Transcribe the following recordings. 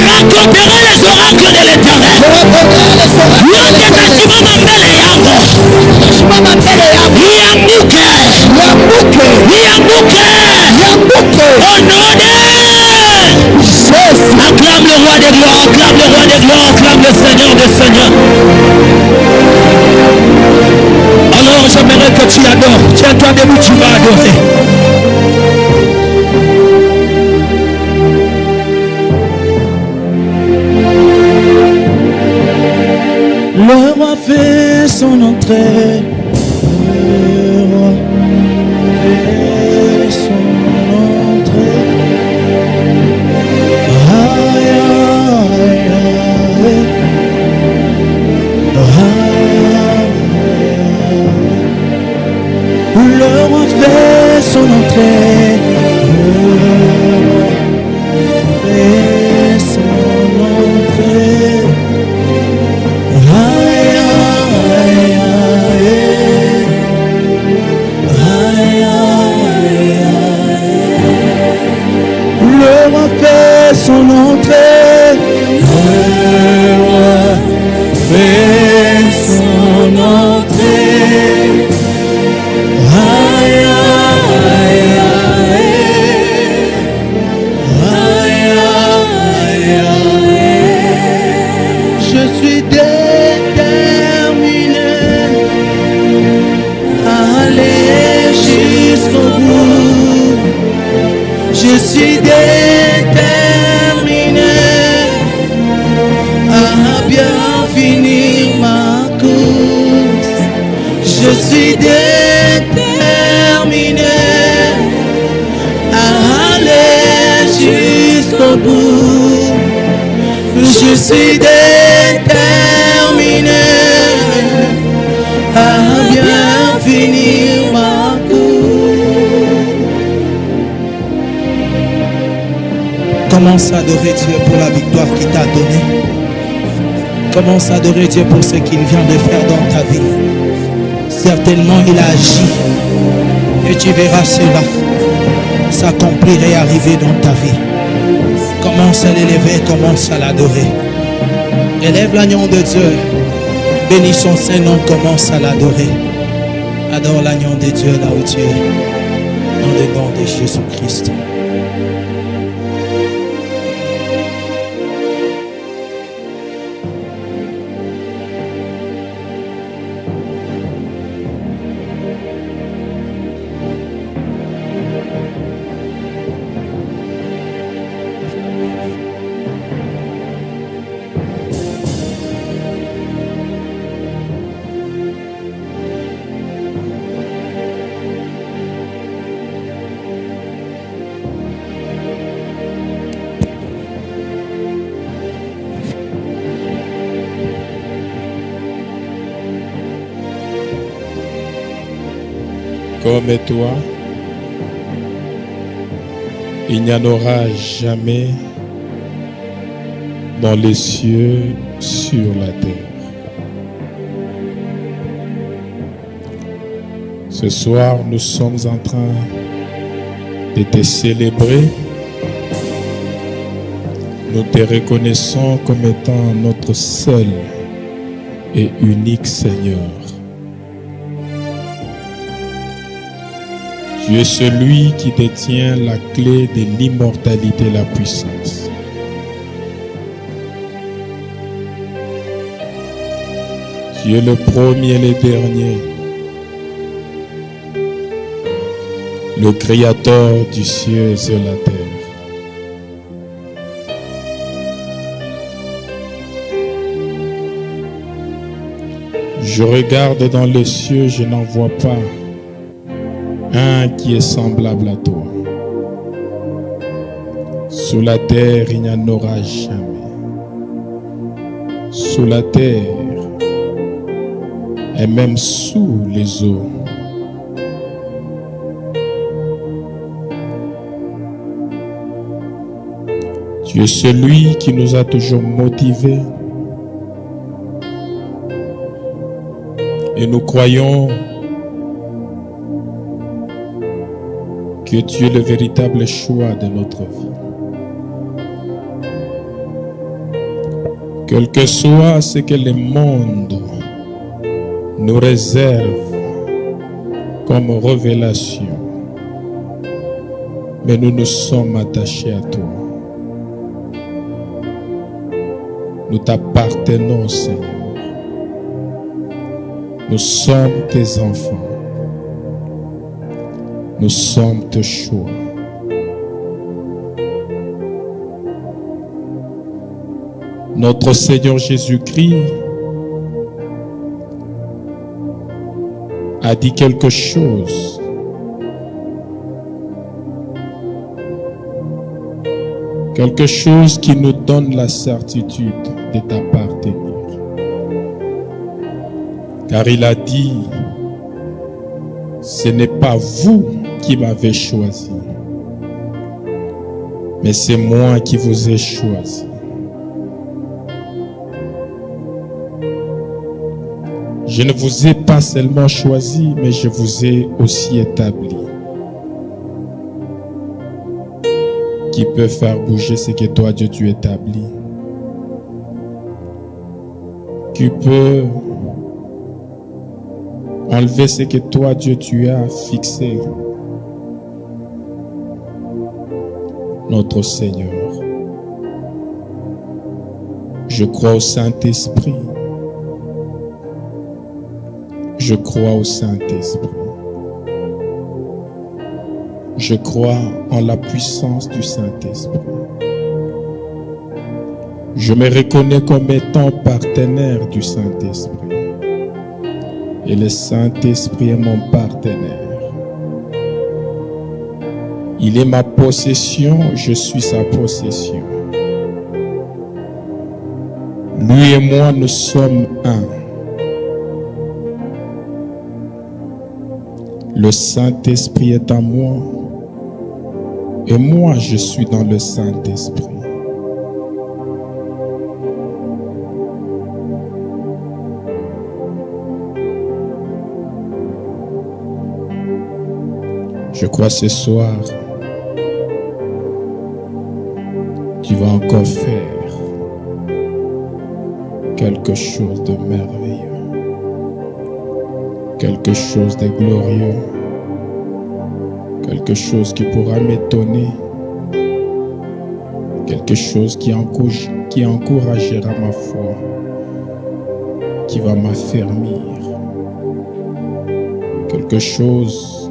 raconterai les oracles de l'Éternel. Nos détachements m'appellent Yambo. Au nom de Jésus. Acclame le roi des gloires, acclame le roi des gloires, acclame le Seigneur des seigneurs. Alors j'aimerais que tu adores. Tiens-toi debout, tu vas adorer. Le roi fait son entrée. Le roi fait son entrée. Aïe, aïe, aïe. Le roi fait son entrée. Le roi fait son entrée. Aïe, aïe, aïe. Aïe, aïe, aïe. Le roi fait son entrée. Le roi fait son entrée. Aïe, aïe, aïe. Aïe, aïe, aïe. Je suis déterminé à aller jusqu'au bout. Je suis déterminé à bien finir ma course. Je suis déterminé à aller jusqu'au bout. Je suis déterminé à bien finir ma course. Commence à adorer Dieu pour la victoire qu'il t'a donnée. Commence à adorer Dieu pour ce qu'il vient de faire dans ta vie. Certainement il a agi et tu verras cela s'accomplir et arriver dans ta vie. Commence à l'élever, commence à l'adorer. Élève l'agneau de Dieu, bénis son Saint-Nom, commence à l'adorer. Adore l'agneau de Dieu là où tu es, dans le nom de Jésus-Christ. Comme toi, il n'y en aura jamais dans les cieux, sur la terre. Ce soir, nous sommes en train de te célébrer. Nous te reconnaissons comme étant notre seul et unique Seigneur. Tu es celui qui détient la clé de l'immortalité et la puissance. Tu es le premier et le dernier, le Créateur du ciel et de la terre. Je regarde dans les cieux, je n'en vois pas un qui est semblable à toi. Sous la terre, il n'y en aura jamais. Sous la terre et même sous les eaux. Tu es celui qui nous a toujours motivés. Et nous croyons que tu es le véritable choix de notre vie. Quel que soit ce que le monde nous réserve comme révélation, mais nous nous sommes attachés à toi. Nous t'appartenons, Seigneur. Nous sommes tes enfants. Nous sommes tes choix. Notre Seigneur Jésus-Christ a dit quelque chose. Quelque chose qui nous donne la certitude de t'appartenir. Car il a dit, ce n'est pas vous qui m'avez choisi, mais c'est moi qui vous ai choisi. Je ne vous ai pas seulement choisi, mais je vous ai aussi établi. Qui peut faire bouger ce que toi, Dieu, tu établis? Qui peut enlever ce que toi, Dieu, tu as fixé? Notre Seigneur. Je crois au Saint-Esprit. Je crois au Saint-Esprit. Je crois en la puissance du Saint-Esprit. Je me reconnais comme étant partenaire du Saint-Esprit. Et le Saint-Esprit est mon partenaire. Il est ma possession, je suis sa possession. Lui et moi, nous sommes un. Le Saint-Esprit est en moi. Et moi, je suis dans le Saint-Esprit. Je crois ce soir, tu vas encore faire quelque chose de merveilleux, quelque chose de glorieux. Quelque chose qui pourra m'étonner. Quelque chose qui encouragera ma foi. Qui va m'affermir. Quelque chose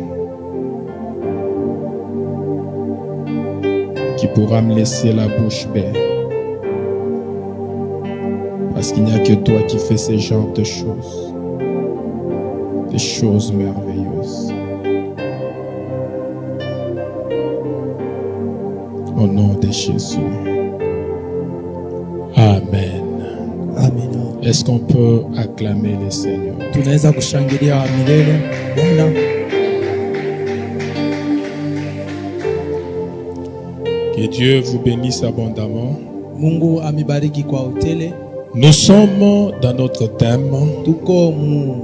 qui pourra me laisser la bouche bée. Parce qu'il n'y a que toi qui fais ce genre de choses. Des choses merveilleuses. Au nom de Jésus. Amen. Amen. Est-ce qu'on peut acclamer le Seigneur? Tunaweza kushangilia milele Bwana. Que Dieu vous bénisse abondamment. Mungu amibariki kwa utele. Nous sommes dans notre thème. Tuko mu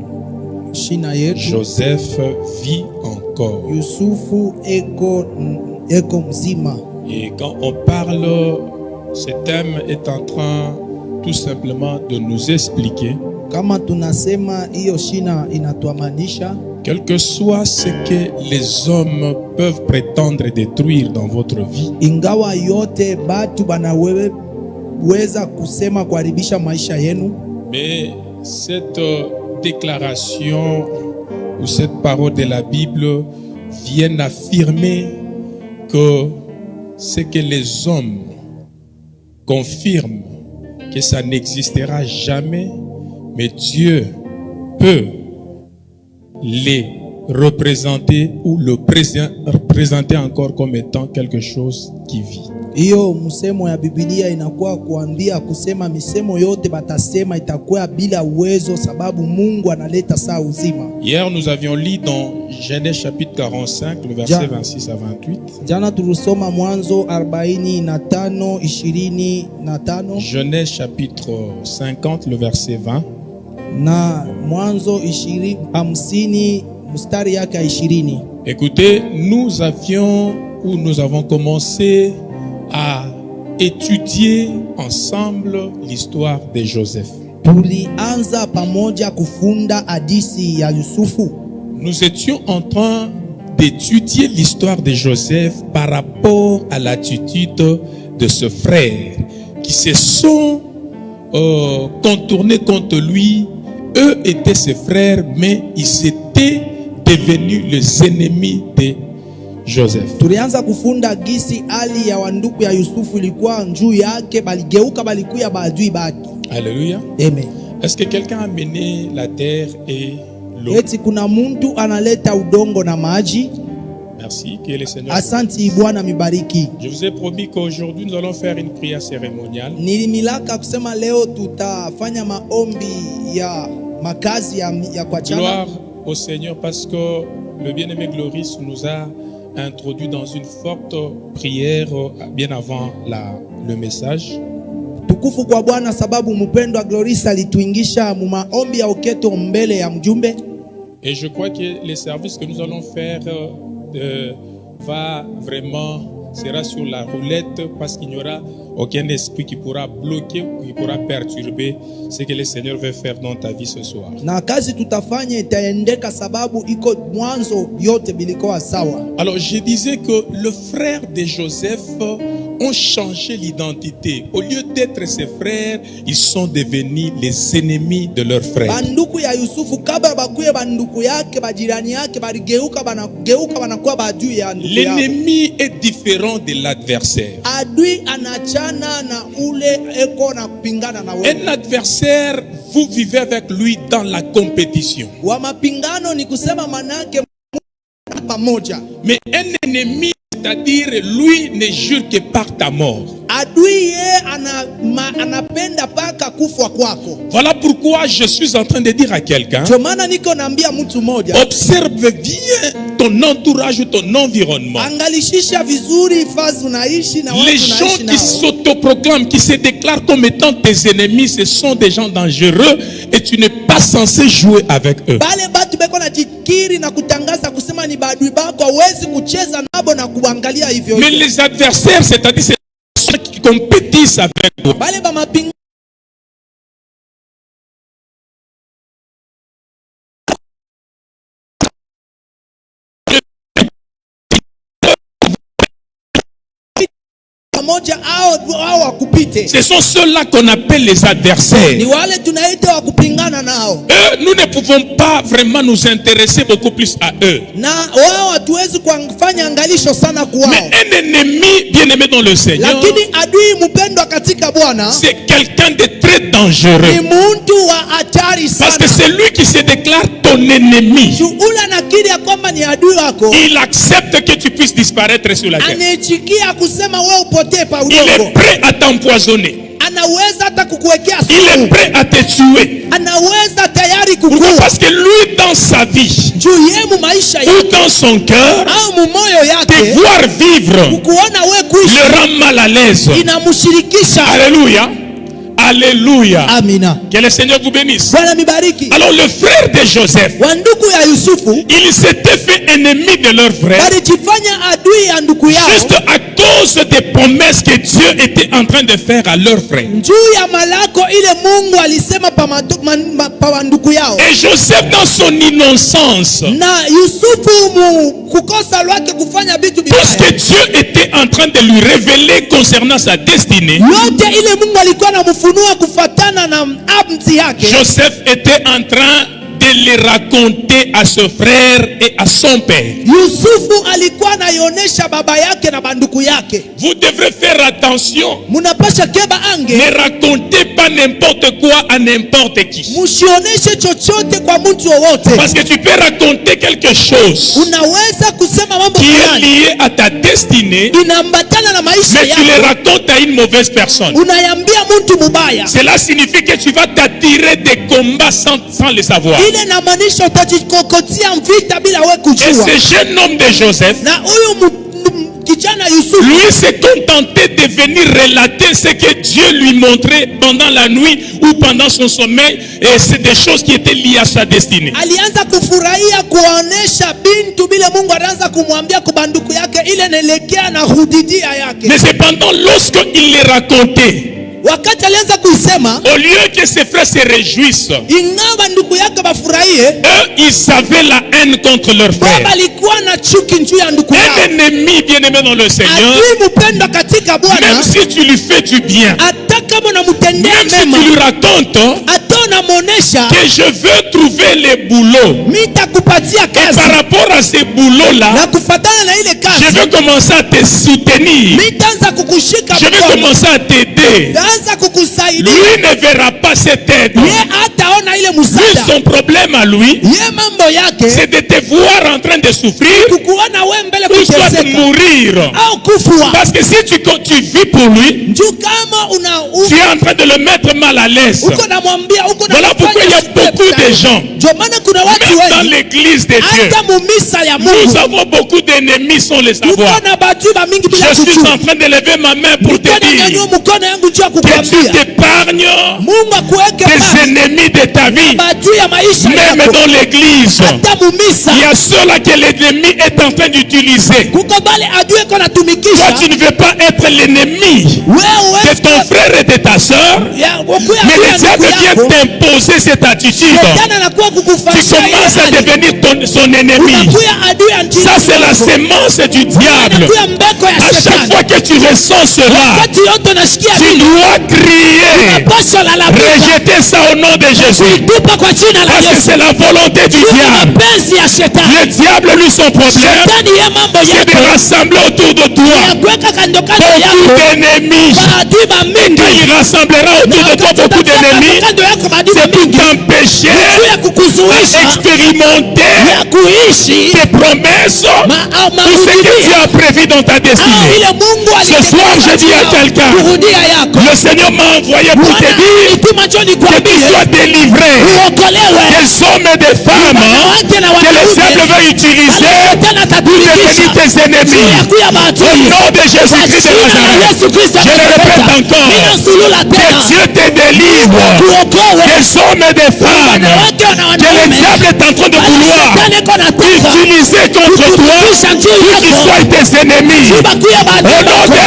shina yetu. Joseph vit encore. Yusufu eko mzima. Et quand on parle, ce thème est en train tout simplement de nous expliquer. Kama tunasema hiyo shina inatuamanisha. Quel que soit ce que les hommes peuvent prétendre détruire dans votre vie. Ingawa yote batu banaweza kusema kuharibisha maisha yenu. Mais cette déclaration ou cette parole de la Bible vient affirmer que ce que les hommes confirment que ça n'existera jamais, mais Dieu peut les représenter ou le présenter encore comme étant quelque chose qui vit. Hiyo msemo ya Biblia inakuwa kuambia kusema misemo yote batasema itakuwa bila uwezo sababu Mungu analeta saa uzima. Hier nous avions lu dans Genèse chapitre 45 le verset 26 à 28. Jana tulisoma Mwanzo 45:25. Genèse chapitre 50 le verset 20. Na Mwanzo 50 mstari yake 20. Écoutez, nous avons commencé à étudié ensemble l'histoire de Joseph. Tulianza pamoja kufunda hadithi ya Yusufu. Nous étions en train d'étudier l'histoire de Joseph par rapport à l'attitude de ce frère qui se sont contournés contre lui. Eux étaient ses frères, mais ils étaient devenus les ennemis de Joseph. Tulianza kufunda gisi ali ya wanduku ya Yusufu ilikuwa njuu yake, baligeuka balikuya baadui baki. Alléluia. Amen. Est-ce que quelqu'un a mené la terre et l'eau? Eti kuna muntu analeta udongo na maji. Merci, que le Seigneur. Asanti Bwana mibariki. Je vous ai promis qu'aujourd'hui nous allons faire une prière cérémoniale. Nilimilaka kusema leo tutafanya maombi ya makazi ya kwa chama. Gloire au Seigneur parce que le bien-aimé Gloris nous a introduit dans une forte prière bien avant le message. Tukufu kwa Bwana sababu mpendwa Gloris alituingisha mu maombi ya uketo mbele ya mjumbe. Et je crois que les services que nous allons faire sera sur la roulette parce qu'il n'y aura aucun esprit qui pourra bloquer ou qui pourra perturber ce que le Seigneur veut faire dans ta vie ce soir. Na kazi tutafanya itaendeka sababu iko mwanzo yote bilikuwa sawa. Alors je disais que le frère de Joseph ont changé l'identité. Au lieu d'être ses frères, ils sont devenus les ennemis de leurs frères. Banduku ya Yusufu kabla bakuye banduku yake bajirani yake baligeuka banakuwa badui ya ndugu yao. L'ennemi est différent de l'adversaire. Adui anachana na ule eko na kupingana na wewe. Un adversaire, vous vivez avec lui dans la compétition. Wa mapingano ni kusema manake pamoja. Mais un ennemi, c'est-à-dire lui ne jure que par ta mort. Adui anapenda paka kufwa kwako. Voilà pourquoi je suis en train de dire à quelqu'un, Jomana niko naambia mtu moja, observe bien ton entourage, ton environnement. Angalishisha vizuri fazi unaishi na watu Les gens qui s'autoproclament, qui se déclarent comme étant tes ennemis, ce sont des gens dangereux et tu n'es pas censé jouer avec eux. Bale batu beko na jikiri na kutangaza kusema ni badui bako, hawezi kucheza nabo na kuangalia hivyo. Mais les adversaires, c'est-à-dire ceux qui compétissent avec toi. Bale ba mapinga ce sont ceux-là qu'on appelle les adversaires. Ni wale tunaita wa kupingana nao. Eux, nous ne pouvons pas vraiment nous intéresser beaucoup plus à eux. Na wao hatuwezi kufanya angalisho sana kwao. Mais un ennemi bien-aimé dans le Seigneur, lakini adui mpendwa katika Bwana, c'est quelqu'un de très dangereux. Ni muntu wa hatari sana. Parce que c'est lui qui se déclare ton ennemi. Ule nakiri ya kwamba ni adui wako. Il accepte que tu puisses disparaître sur la terre. Anajikia kusema wewe upotee pa udongo. Il est prêt à t'empoisonner. Anaweza hata kukuwekea sumu. Il est prêt à te tuer. Anaweza tayari kukua. Pourquoi? Parce que lui dans sa vie, ou dans son cœur, te voir vivre le rend mal à l'aise. Alléluia. Alléluia. Amina. Que le Seigneur vous bénisse. Alors le frère de Joseph, il s'était fait ennemi de leur frère juste à cause des promesses que Dieu était en train de faire à leur frère. Et Joseph dans son innocence, tout ce que Dieu était en train de lui révéler concernant sa destinée, Joseph était en train de les raconter à ce frère et à son père. Vous devrez faire attention. Ne racontez pas n'importe quoi à n'importe qui. Parce que tu peux raconter quelque chose qui est lié à ta destinée, mais tu le racontes à une mauvaise personne. Cela signifie que tu vas t'attirer des combats sans le savoir. Et ce jeune homme de Joseph kijana Yusufu lui s'est contenté de venir relater ce que Dieu lui montrait pendant la nuit ou pendant son sommeil, et c'est des choses qui étaient liées à sa destinée. alianza kufurahia kuonesha bintu bile Mungu anaanza kumwambia kubanduku yake ile nelekea na hudidia yake. Mais cependant, lorsqu'il les racontait, Wakati alianza kuisema, au lieu que ses frères se réjouissent, ingawa ndugu yake bafurahie, eux, ils avaient la haine contre leur frère. baba alikuwa na chuki juu ya ndugu Un yao. ennemi bien-aimé dans le Seigneur, Adui mpendwa katika Bwana, même si tu lui fais du bien, hata kama unamtendea même si mema, tu lui racontes hata unamuonesha que je veux trouver les boulots, nitakupatia et kazi par rapport à ces boulots-là, na kufatana na ile je kazi, veux commencer à te soutenir, nitaanza kukushika je vais mkono, commencer à t'aider. nitaanza kukusaidia. Lui ne verra pas cette aide. Ye hataona ile Lui, msaada. son problème à lui, Ye mambo yake c'est de te voir en train de souffrir kukuona we mbele ou soit de kuteseka mourir. au kufua. Parce que si tu vis pour lui, Njoo kama tu es en train de le mettre mal à l'aise. uko namwambia uko Voilà pourquoi il y a beaucoup de gens, Ndio maana kuna watu même dans wengi l'église de Dieu, hata mumisa ya nous Mungu avons beaucoup d'ennemis sans les uko savoir. na batu ba mingi bila Je suis kujua. en train de lever ma main pour te Niko dire nanyanyua mkono yangu juu ya que tu kukwambia t'épargnes Mungu akuweke des mbali ennemis de ta vie. batu ya maisha Même yako. dans l'église, Hata mumisa il y a ceux-là que l'ennemi est en train d'utiliser. kuko bale adui ko Toi, natumikisha tu ne veux pas être l'ennemi wewe de ton frère et de ta soeur, ya ukuya mais le kuya diable ndugu vient yako. t'imposer cette attitude. Shetani anakuwa Tu kukufanyia ile commences à hali. devenir son ennemi. Unakuya adui ya njia Ça, c'est la yako. semence du diable. Unakuya mbeko ya À chaque shetani. fois que tu ressens cela, Wakati yote unasikia tu vile dois crier, pasha la labuka rejeter ça au nom de Jésus. tupa kwa jina la Parce que Yesu. c'est la volonté du Tupa diable. mapenzi ya shetani. Le diable, lui, son problème, Shetani ye mambo c'est de yako rassembler autour de toi ya kuweka kando kando beaucoup yako d'ennemis. maadui Quand mingi. il rassemblera autour de toi beaucoup d'ennemis, kando yako maadui c'est pour mingi t'empêcher juu ya kukuzuisha d'expérimenter ya kuishi tes promesses ou ce que tu as prévu dans ta au destinée. ile Mungu Ce soir, je dis à quelqu'un, kurudia yako. le Seigneur m'a envoyé pour te Bwana dire ituma njoni que tu kwambie sois délivré uokolewe. des hommes et des femmes Wanawake na que le diable wanaume veut utiliser Shetani pour atatumikisha devenir tes juu ennemis. ya kuya Au maadui. nom de Jésus-Christ de Nazareth, Yesu Kristo je le répète encore, ninasulula que tena Dieu te délivre kuokowe. des hommes et des femmes Wanawake na que le wanaume diable est en train de vouloir Shetani ko nataka utiliser contre toi kutumikisha juu pour qu'ils yako soient tes ennemis. bakuya Au maadui nom wako. de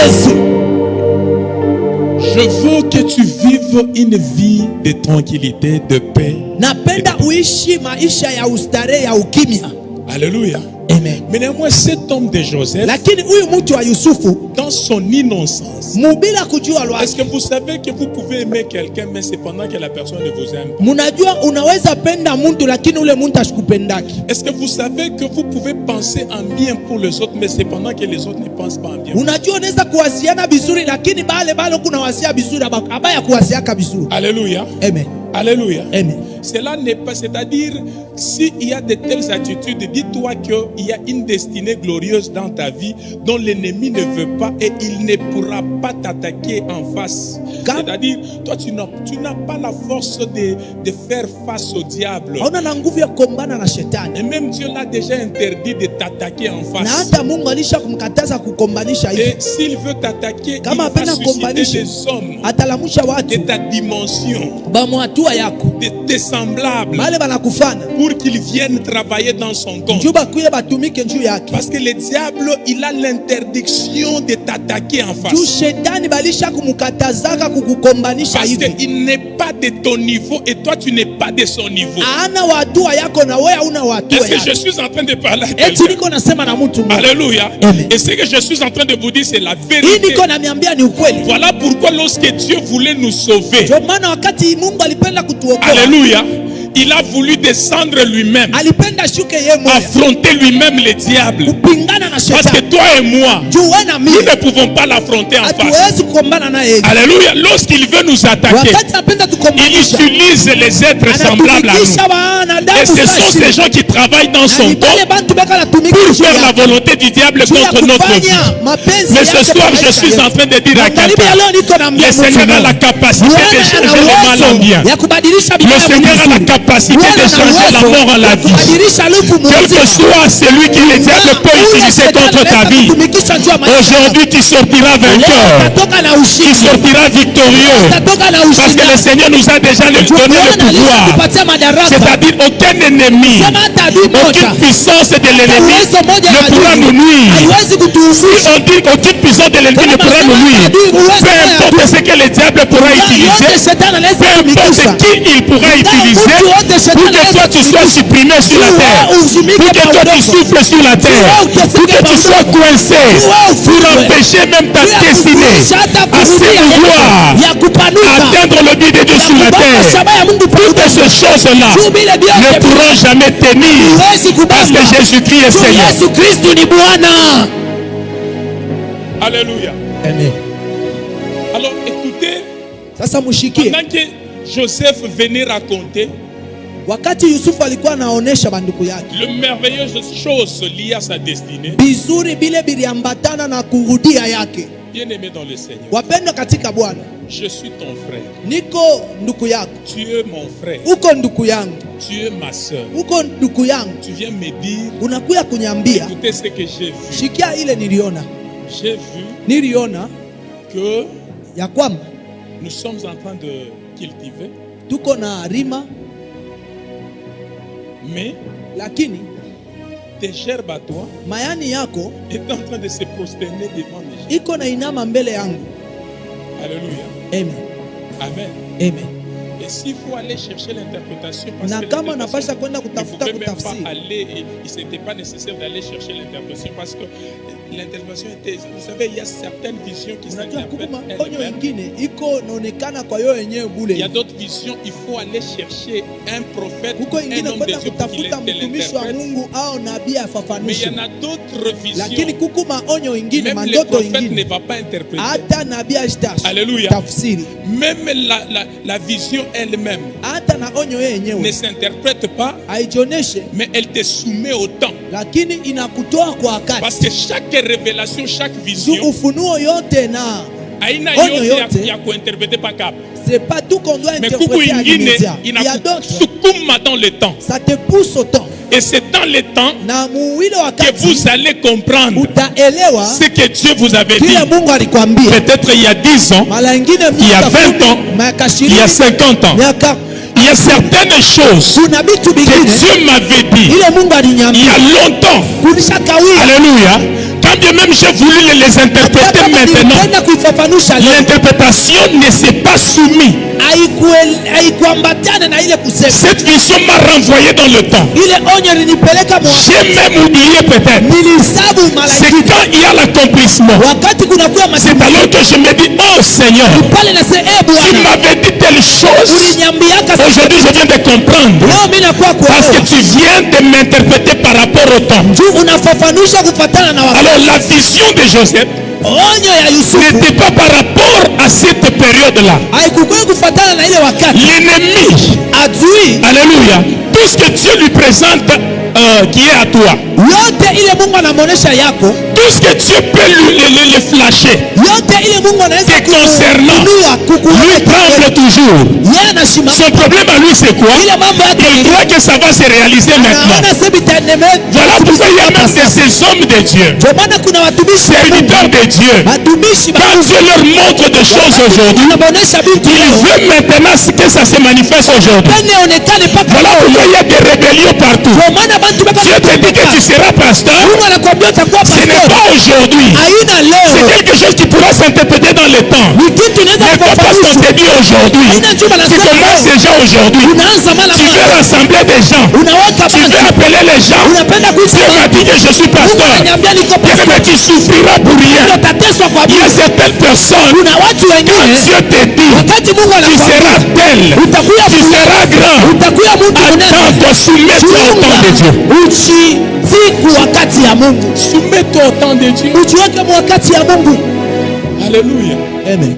Yesu. Je veux que tu vives une vie de tranquillité, de paix. Napenda uishi maisha ya ustarehe ya ukimya. Alléluia. Amen. Mais néanmoins, cet homme de Joseph, Lakini huyu mtu wa Yusufu dans son innocence, mubila kujua est-ce lwake, que vous savez que vous pouvez aimer quelqu'un, mais cependant que la personne ne vous aime pas? munajua unaweza penda mtu lakini ule mtu ashikupendaki. Est-ce que vous savez que vous pouvez penser en bien pour les autres, mais cependant que les autres ne pensent pas en bien? Unajua unaweza kuwasiana vizuri lakini bale kuna wasia vizuri abaya kuwasiaka vizuri. Alléluia. Amen. Alléluia. Amen. Cela n'est pas, c'est-à-dire, s'il y a de telles attitudes, dis-toi qu'il y a une destinée glorieuse dans ta vie dont l'ennemi ne veut pas et il ne pourra pas t'attaquer en face. C'est-à-dire, toi, tu n'as pas la force de faire face au diable. Hauna na nguvu ya kukombana na shetani. Et même Dieu l'a déjà interdit de t'attaquer en Na face. hata Mungu alisha kumkataza kukombanisha Et hivi. s'il veut t'attaquer, Kama il va apenda susciter kukombanisha, des hommes atalamusha de watu ta dimension, bamwatua yako de tes semblables, bale banakufana pour qu'ils viennent travailler dans son compte. njuu bakuye batumike njuu yake. Parce que le diable, il a l'interdiction de t'attaquer en Juu face. shetani balisha kumkatazaka kukukombanisha Parce hivi. qu'il n'est pas de ton niveau et toi, tu n'es pas de son niveau. Ana watua yako na wewe hauna watua Est-ce que je yako. suis en train de parler à Eti quelqu'un? niko nasema na mtu mmoja. Alléluia. Amen. Et ce que je suis en train de vous dire, c'est la Hii vérité. niko namiambia ni ukweli. Voilà pourquoi lorsque Dieu voulait nous sauver, Ndio maana wakati Mungu alipenda kutuokoa, alléluia, il a voulu descendre lui-même, alipenda shuke yeye mwenyewe affronter lui-même le diable. kupingana na Parce que shetani. toi et moi, Juu wewe na nous mimi ne pouvons pas l'affronter en face. hatuwezi Alléluia. Lorsqu'il veut nous attaquer, il utilise les êtres semblables à nous. Et ce sont ces gens qui travaillent dans son dos pour faire la volonté du diable contre notre vie. Mais ce soir, je suis en train de dire à quelqu'un, le Seigneur a la capacité de changer le mal en bien. Le Seigneur a la capacité de changer la mort en la vie. Quel que soit celui que le diable peut utiliser contre ta vie, aujourd'hui tu sortiras vainqueur. Tu sortiras victorieux. Parce que le Seigneur nous a déjà donné le pouvoir. C'est-à-dire aucun ennemi, aucune puissance de l'ennemi ne pourra nous nuire. Si on dit qu'aucune puissance de l'ennemi ne pourra nous nuire, peu importe ce que le diable pourra utiliser, peu importe qui il pourra utiliser, pour que toi tu sois supprimé sur la terre, pour que toi tu souffles sur la terre, pour que tu sois coincé, pour empêcher même ta destinée à s'émouvoir, à atteindre le but de Dieu sur la terre. Toutes ces choses-là ne pourront jamais tenir parce que Jésus-Christ est Seigneur. Alléluia. Amen. Alors écoutez, Sasa mushikie, pendant que Joseph venait raconter wakati Yusufu alikuwa anaonesha banduku yake le merveilleuse chose liée à sa destinée, bizuri bile biliambatana na kurudia yake. bien-aimé dans le Seigneur, Wapendwa katika Bwana, je suis ton frère, niko nduku yako, tu es mon frère, uko nduku yangu, tu es ma soeur. uko nduku yangu, Tu viens me dire, unakuya kunyambia, écoutez ce que j'ai vu. shikia ile niliona. J'ai vu Niliona que ya kwamba nous sommes en train de cultiver, tuko na rima, mais lakini tes gerbes à toi mayani yako est en train de se prosterner devant les gens. iko na inama mbele yangu. Alléluia. Amen. Amen. Amen. Et s'il faut aller chercher l'interprétation, parce Na que kama l'interprétation, napasha kwenda vous ne kutafuta pouvez même pas kutafsiri, aller, et n'était pas nécessaire d'aller chercher l'interprétation parce que l'interprétation était, vous savez, il y a certaines visions qui unajua s'interprètent kukuma onyo elles-mêmes. ingine iko naonekana kwa yo yenyewe Il y a bule. d'autres visions, il faut aller chercher un prophète, Kuko un ingine homme de kwenda Dieu pour qu'il kutafuta mtumishi wa l'interprète. Mungu au nabii Mais il y afafanushe. en a d'autres Lakini visions, kukuma onyo ingine, même le mandoto prophète ne ingine, va pas interpréter. hata nabii Alléluia. tafsiri, Même la vision elle-même hata na onyo yeye ne yenyewe s'interprète pas, haijioneshe, mais elle te soumet au temps. lakini inakutoa kwa Parce wakati. que chaque révélation, chaque Juu vision, ufunuo yote na haina onyo yote yote, ya kuinterpréter par cap. c'est pas tout qu'on doit Mais kuku interpréter à ingine l'immédiat. Il y a d'autres, inasukuma dans le temps. ça te pousse au temps. Et c'est dans le temps Na muwile que wakati vous allez comprendre utaelewa ce que Dieu vous avait dit. kile Mungu alikwambia. Peut-être il y a 10 ans, Mara ingine il y a 20 ans, miaka il y a 20, 50 ans. miaka Il y a certaines choses kuna vitu que vingine Dieu m'avait dit ile Mungu il y aliniambia a longtemps. kulisha kawia. Alléluia. Quand bien même j'ai voulu les interpréter maintenant, Nilikwenda kuifafanusha leo, l'interprétation ne s'est pas soumise. haikuambatana na ile kusema. Cette vision m'a renvoyé dans le temps. Ile onyo linipeleka J'ai même oublié peut-être. nilisabu mara C'est ingine. quand il y a l'accomplissement. Wakati kunakuwa C'est alors que je me dis, oh Seigneur, pale na se tu Bwana m'avais dit telle chose. uliniambiaka Aujourd'hui, je viens de comprendre. leo mimi nakuwa Parce que kuelewa. tu viens de m'interpréter par rapport au temps. Juu unafafanusha kufatana na wakati. Alors la vision de Joseph Onyo ya Yusufu n'était pas par rapport à cette période-là. haikukuwa kufatana na ile wakati. L'ennemi, Adui alléluia, tout ce que Dieu lui présente qui est à toi, yote ile Mungu anamuonesha yako, tout ce que Dieu peut le flasher yote ile Mungu anaweza te concernant, lui tremble toujours. yeye anashimama. Son problème à lui c'est quoi? Ile mambo yake Il croit que ça va se réaliser maintenant. anaona sasa bitaendelea. Voilà pourquoi il y a même de ces hommes de Dieu, Ndio maana kuna watumishi wa Mungu, serviteurs de Dieu, watumishi wa quand Dieu leur montre des choses aujourd'hui, anamuonesha binti il leo veut maintenant que ça se manifeste aujourd'hui. pende onekane paka Voilà pourquoi il y a des rébellions partout. ndio maana bantu baba Dieu te dit que tu seras pasteur, Mungu anakuambia utakuwa ce n'est pastor. pas aujourd'hui. Haina C'est leo. quelque chose qui pourra s'interpréter dans le temps. Ni kitu Mais inaweza pas parce qu'on kufafanusha. te dit aujourd'hui. Haina juma Tu nasema commences leo. déjà aujourd'hui. Unaanza mara Tu veux moja. rassembler des gens. Unaweka Tu veux basi. appeler les gens. Unapenda kuita Dieu m'a dit que je suis Mungu pasteur. ananiambia niko Bien, pastor. mais tu souffriras pour rien. Utateswa kwa Il y a bure. certaines personnes, Kuna watu quand wengine Dieu te dit, wakati Mungu tu anakuambia seras tel, utakuwa tu seras grand. utakuwa mtu mnene. Attends-toi, soumets-toi au temps de Dieu. Uchitii wakati ya Mungu. Soumets-toi au temps de Dieu. Ujiweke wakati ya Mungu. Alléluia. Amen.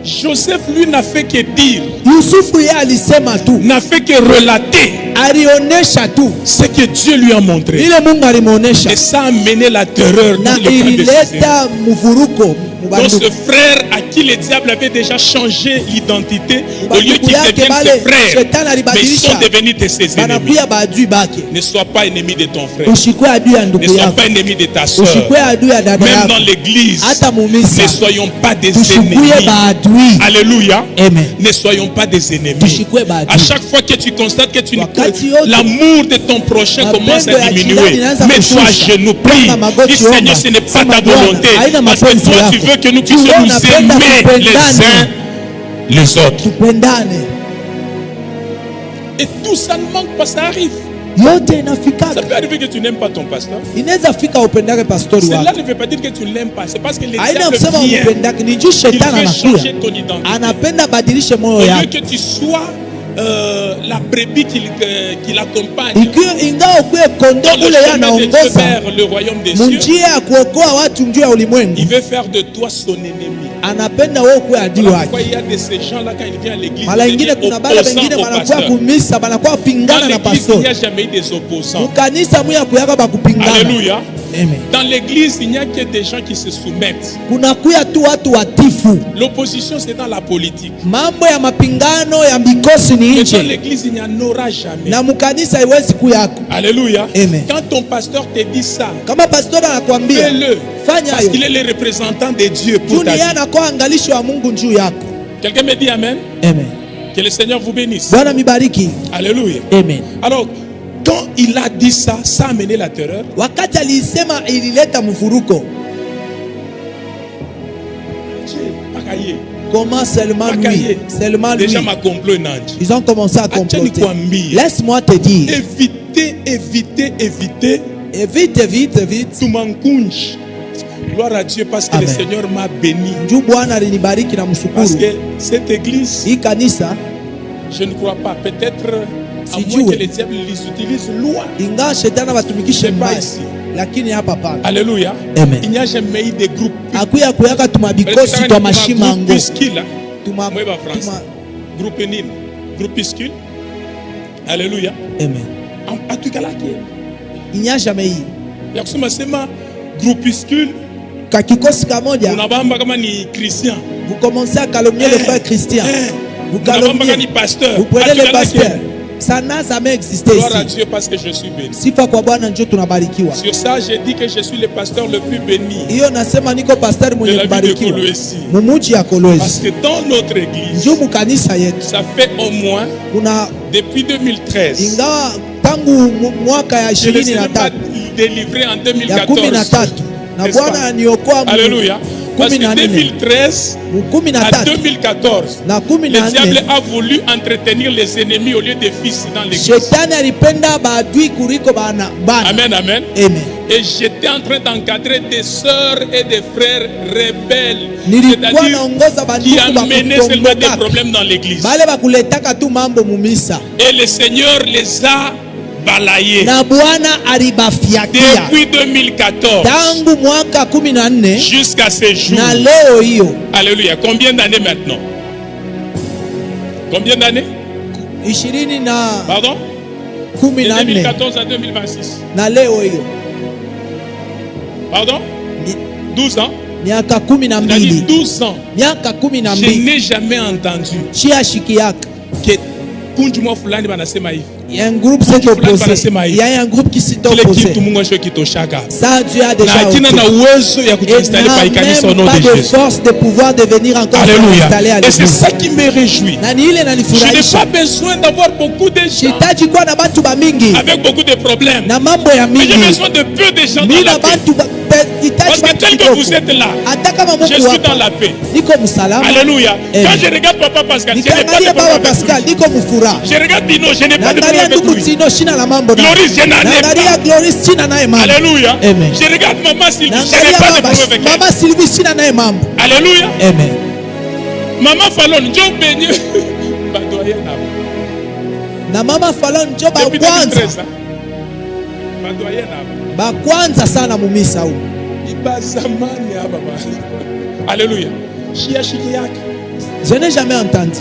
Joseph, lui, n'a fait que dire, Yusufu yeye alisema tu, n'a fait que relater alionyesha tu ce que Dieu lui a montré. ile Mungu alimuonesha, Et ça a amené la terreur na dans le camp de Sisera. ilileta mvuruko Donc ce frère à qui le diable avait déjà changé l'identité, au lieu qu'il yake devienne bale, ses frères, shetani mais ils sont alibadilisha, devenus ses ennemis. banakuya baadui bake. Ne sois pas ennemi de ton frère. Usikwe adui ya Ne ndugu sois yako, pas ennemi de ta soeur. usikwe adui ya dada Même dans yako, l'église, hata mumisa ne soyons pas des tusikwe ennemis. baadui. Alléluia. Amen. Ne soyons pas des ennemis. Tusikwe baadui. À chaque fois que tu constates que Wakati yote, l'amour de ton prochain commence à mapendo ya diminuer, jirani inaanza mets-toi à kushusha. genoux, prie. Gonga magoti, Dis, Seigneur, omba. ce n'est pas Sema ta Bwana, volonté. haina Parce que mapenzi toi, yako. tu veux que nous Tu puissions nous unapenda aimer les tupendane. uns les autres. Tupendane. Et tout ça ne manque pas, ça arrive. Yote Ça inafikaka. peut arriver que tu n'aimes pas ton pasteur. Inaweza fika upendake pastori Cela wako. ne veut pas dire que tu ne l'aimes pas. C'est parce que le Haina diable kusema vient. upendake, ni juu Il shetani veut anakuya. changer ton identité. Anapenda badilishe Au moyo lieu yako. que tu sois la brebis qui l'accompagne Ikiwa ingawa ukuwe kondoo dans le ule yeye chemin de Dieu anaongoza vers le royaume des cieux, munjia ya kuokoa watu njuu ya ulimwengu, il veut faire de toi son ennemi. anapenda wewe ukuwe adui Voilà pourquoi wake. il y a de ces gens-là quand ils viennent à l'église, Mara ils ingine deviennent kuna bale opposants bengine au wanakuwa pasteur. kumisa, banakuwa Dans pingana na l'église, il pastori. n'y a jamais eu des opposants. Mukanisa muya kuyaka bakupingana. Alléluia. Amen. Dans l'église, il n'y a que des gens qui se soumettent. Kuna kuya tu watu watifu. L'opposition, c'est dans la politique. Mambo ya mapingano ya mikosi ni Mais dans nje, l'église, il n'y en aura jamais. na mukanisa haiwezi kuyako. Alléluia. Amen. Quand ton pasteur te dit ça, Kama pastori anakuambia fais-le. fanya Parce hayo, qu'il est le représentant de Dieu pour juu ta ni yeye vie. anakuwa angalisho wa Mungu juu yako. Quelqu'un me dit Amen. Amen. Que le Seigneur vous bénisse. Bwana mibariki. Alléluia. Amen. Alors, quand il a dit ça, ça a amené la terreur. Wakati alisema ilileta mvuruko. Comment seulement lui, seulement lui. Déjà ma complot nanji. Ils ont commencé à comploter. Kwambi. Laisse-moi te dire. Évitez, évitez, évitez. Et vite, vite, vite. Tumankunj. Gloire à Dieu parce que Amen. le Seigneur m'a béni. Njoo Bwana alinibariki na Parce mshukuru. que cette église, Hii kanisa je ne crois pas. Peut-être à Si moins Dieu- que les diables les utilisent loin. ingawa shetani watumikishe C'est pas mbaya, ici. lakini hapa pana. Alléluia. Amen. Il n'y a jamais eu de groupe. Akuya kuyaka tumabikosi twa mashimango. Groupuscule. Tuma Moi, va France. tuma. Groupe nini? Groupuscule. Alléluia. Amen. En tout cas là, Il n'y a jamais eu. il y a kusema sema groupuscule. Kakikosi kamoja, Unabamba kama ni Christian. vous commencez à calomnier le frère Christian. Vous Unabamba kama ni calomniez. pasteur. Vous prenez le Atukalake. pasteur. Ça n'a jamais existé Gloire à ici. Dieu parce que je suis béni. Sifa kwa Bwana njoo tunabarikiwa. Sur ça, j'ai dit que je suis le pasteur le plus béni. Hiyo nasema niko pastor De mwenye la ville de kubarikiwa. Kolwezi. Mumuji ya Parce Kolwezi. que dans notre église, Njoo mukanisa yetu. ça fait au moins Kuna depuis 2013. ingawa tangu mwaka ya Je ne 23 délivré en ya 2014. 13 na N'est-ce Bwana pas? aniokoa mu Alléluia. Parce que 14 2013 mu à 13 2014, na le 14 diable a voulu entretenir les ennemis au lieu des fils dans l'église. shetani alipenda baadui kuliko bana. Amen, amen. Amen. Et j'étais en train d'encadrer des sœurs et des frères rebelles. Nilikuwa C'est-à-dire naongoza qui banduku amenaient seulement des bakutomboka. problèmes dans l'église. Bale bakuletaka tu mambo mumisa. Et le Seigneur les a balayés. Na Bwana alibafiakia. Depuis 2014 Tangu mwaka 14 jusqu'à ce jour. na leo hiyo Alléluia. Combien d'années maintenant? Combien d'années? 20 na Pardon? De 14 2014 à 2026. na leo hiyo Pardon? Ni- 12 ans? miaka C'est-à-dire 12 12 ans. miaka Je 12 n'ai jamais entendu chiashikiaka. que kunjumwa fulani banasema hivi. Il y a un groupe s'est opposé. Il y a un groupe qui s'est Kile opposé. kitu Mungu asho kitoshaka. Ça, Dieu a Na déjà akina na ôté. uwezo ya Et kutuinstaller n'a pa ikanisa au nom même de pas de Jésus. force de pouvoir devenir encore installé à Alléluia. Et c'est l'église. ça qui me réjouit. Na ni ile Je n'ai nanifurahisha. pas besoin d'avoir beaucoup de gens Sihitaji kuwa na batu bamingi avec beaucoup de problèmes. na mambo ya Mais j'ai mingi. besoin de peu de gens dans Mina la paix. batu hitaji Parce que batu tel que kidogo. vous êtes là, Hata kama je Mungu suis dans wako la paix. niko msalama. Alléluia. Amen. Quand je regarde Papa Pascal, je n'ai pas de Nikiangalia problème Baba avec lui. Pascal niko mfuraha. Je regarde Dino, je n'ai pas de Naangalia problème ndugu avec lui. Tino shina la mambo naye. Gloris, je n'en ai Naangalia pas. Gloris sina naye mambo. Alléluia. Amen. Je regarde Maman Sylvie, je n'ai Naangalia pas de baba problème avec elle. Mama Sylvie sina naye mambo. Alléluia. Amen. Maman Fallon, John Béni. Badoyen Na Mama Fallon njo ba depuis kwanza. 2013. Badoyen Ba kwanza sana mumisa huu. Ibazamani Alléluia. Je n'ai jamais entendu.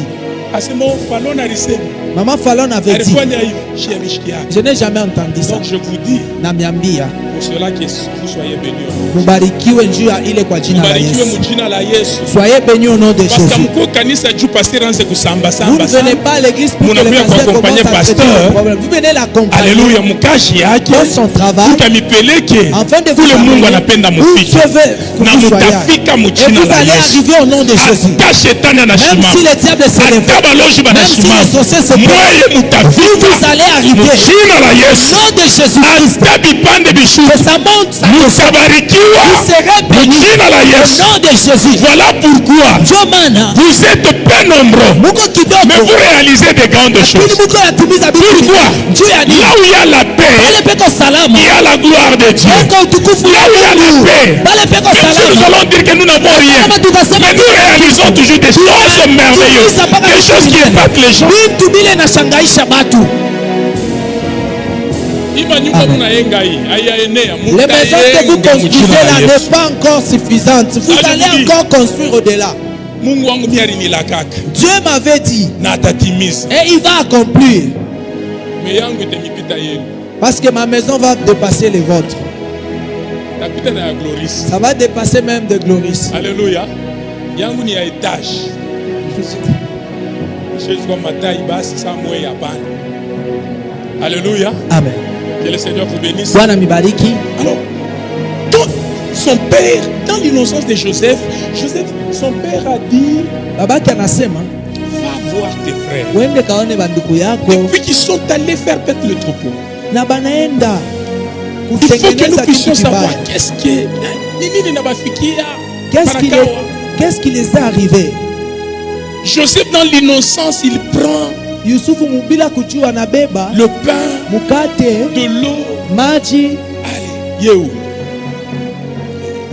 Maman Fallon avait dit. Je n'ai jamais entendu ça. Donc je vous dis, Namiambia. pour cela que vous soyez bénis. Mubarikiwe njuu ya ile kwa jina la Yesu. Soyez bénis au nom de Jésus. Vous ne venez pas à l'église pour que le pasteur commence à traiter le problème. Vous venez l'accompagner. Alléluia. Mukashi yake. Dans son travail. Ukamipeleke. Afin de vous Kule Mungu anapenda où mufike. Dieu veut que Na vous soyez. mutafika Et mujina vous la allez Yesu. arriver au nom de Jésus. Ata shetani Même anashimama. si le diable se lève. Ata balozi Même si banashimama. les sorciers se Mweye vous mutafika. allez arriver. Mujina la Yesu. Au nom de Jésus-Christ. Ata bipande Que bishuka. ça monte, ça Mutabarikiwa. vous serez bénis. Mujina la Au Yesu. nom de Jésus. Voilà pourquoi Dieu mana. vous êtes peu nombreux, Mungu mais kidogo. vous réalisez de grandes Ili choses. Mungu anatimiza vitu. Pourquoi? Juu ya nini? Là où il y a la paix, Pale peko salama. il y a la gloire de Dieu. Peko utukufu Là wa où il y a la Mungu. paix, Pale peko même si nous salama. allons dire que nous n'avons rien, Kama tukasema mais nous réalisons toujours des choses merveilleuses, des choses qui épatent les gens. vitu bile nashangaisha batu. Les maisons que vous construisez là n'est pas encore suffisante. Vous Ah, je allez vous dis. encore construire au-delà. Mungu wangu mimi alinilakaka Dieu m'avait dit na atatimiza. et il va accomplir. Mais yangu itanipita yenu. Parce que ma maison va dépasser les vôtres. Napita na ya Gloris. Ça va dépasser même de Gloris. Alléluia. Yangu ni ya etage. Siwezi kwa matai basi saa mwe ya bana. Alléluia. Amen. Que le Seigneur vous bénisse. Bwana mibariki. Alors, quand son père, dans l'innocence de Joseph, son père a dit, Babaki anasema va voir tes frères. uende kaone banduku yako Et puis qu'ils sont allés faire paître le troupeau. na banaenda Il faut que nous kutengeneza puissions kitu savoir kibaya. qu'est-ce qui est. Nini nabafikia. Qu'est-ce qui les est arrivé? Joseph, dans l'innocence, il prend Yusufu mubila kujua anabeba le pain, mukate, de l'eau. maji. Allez, Yehou.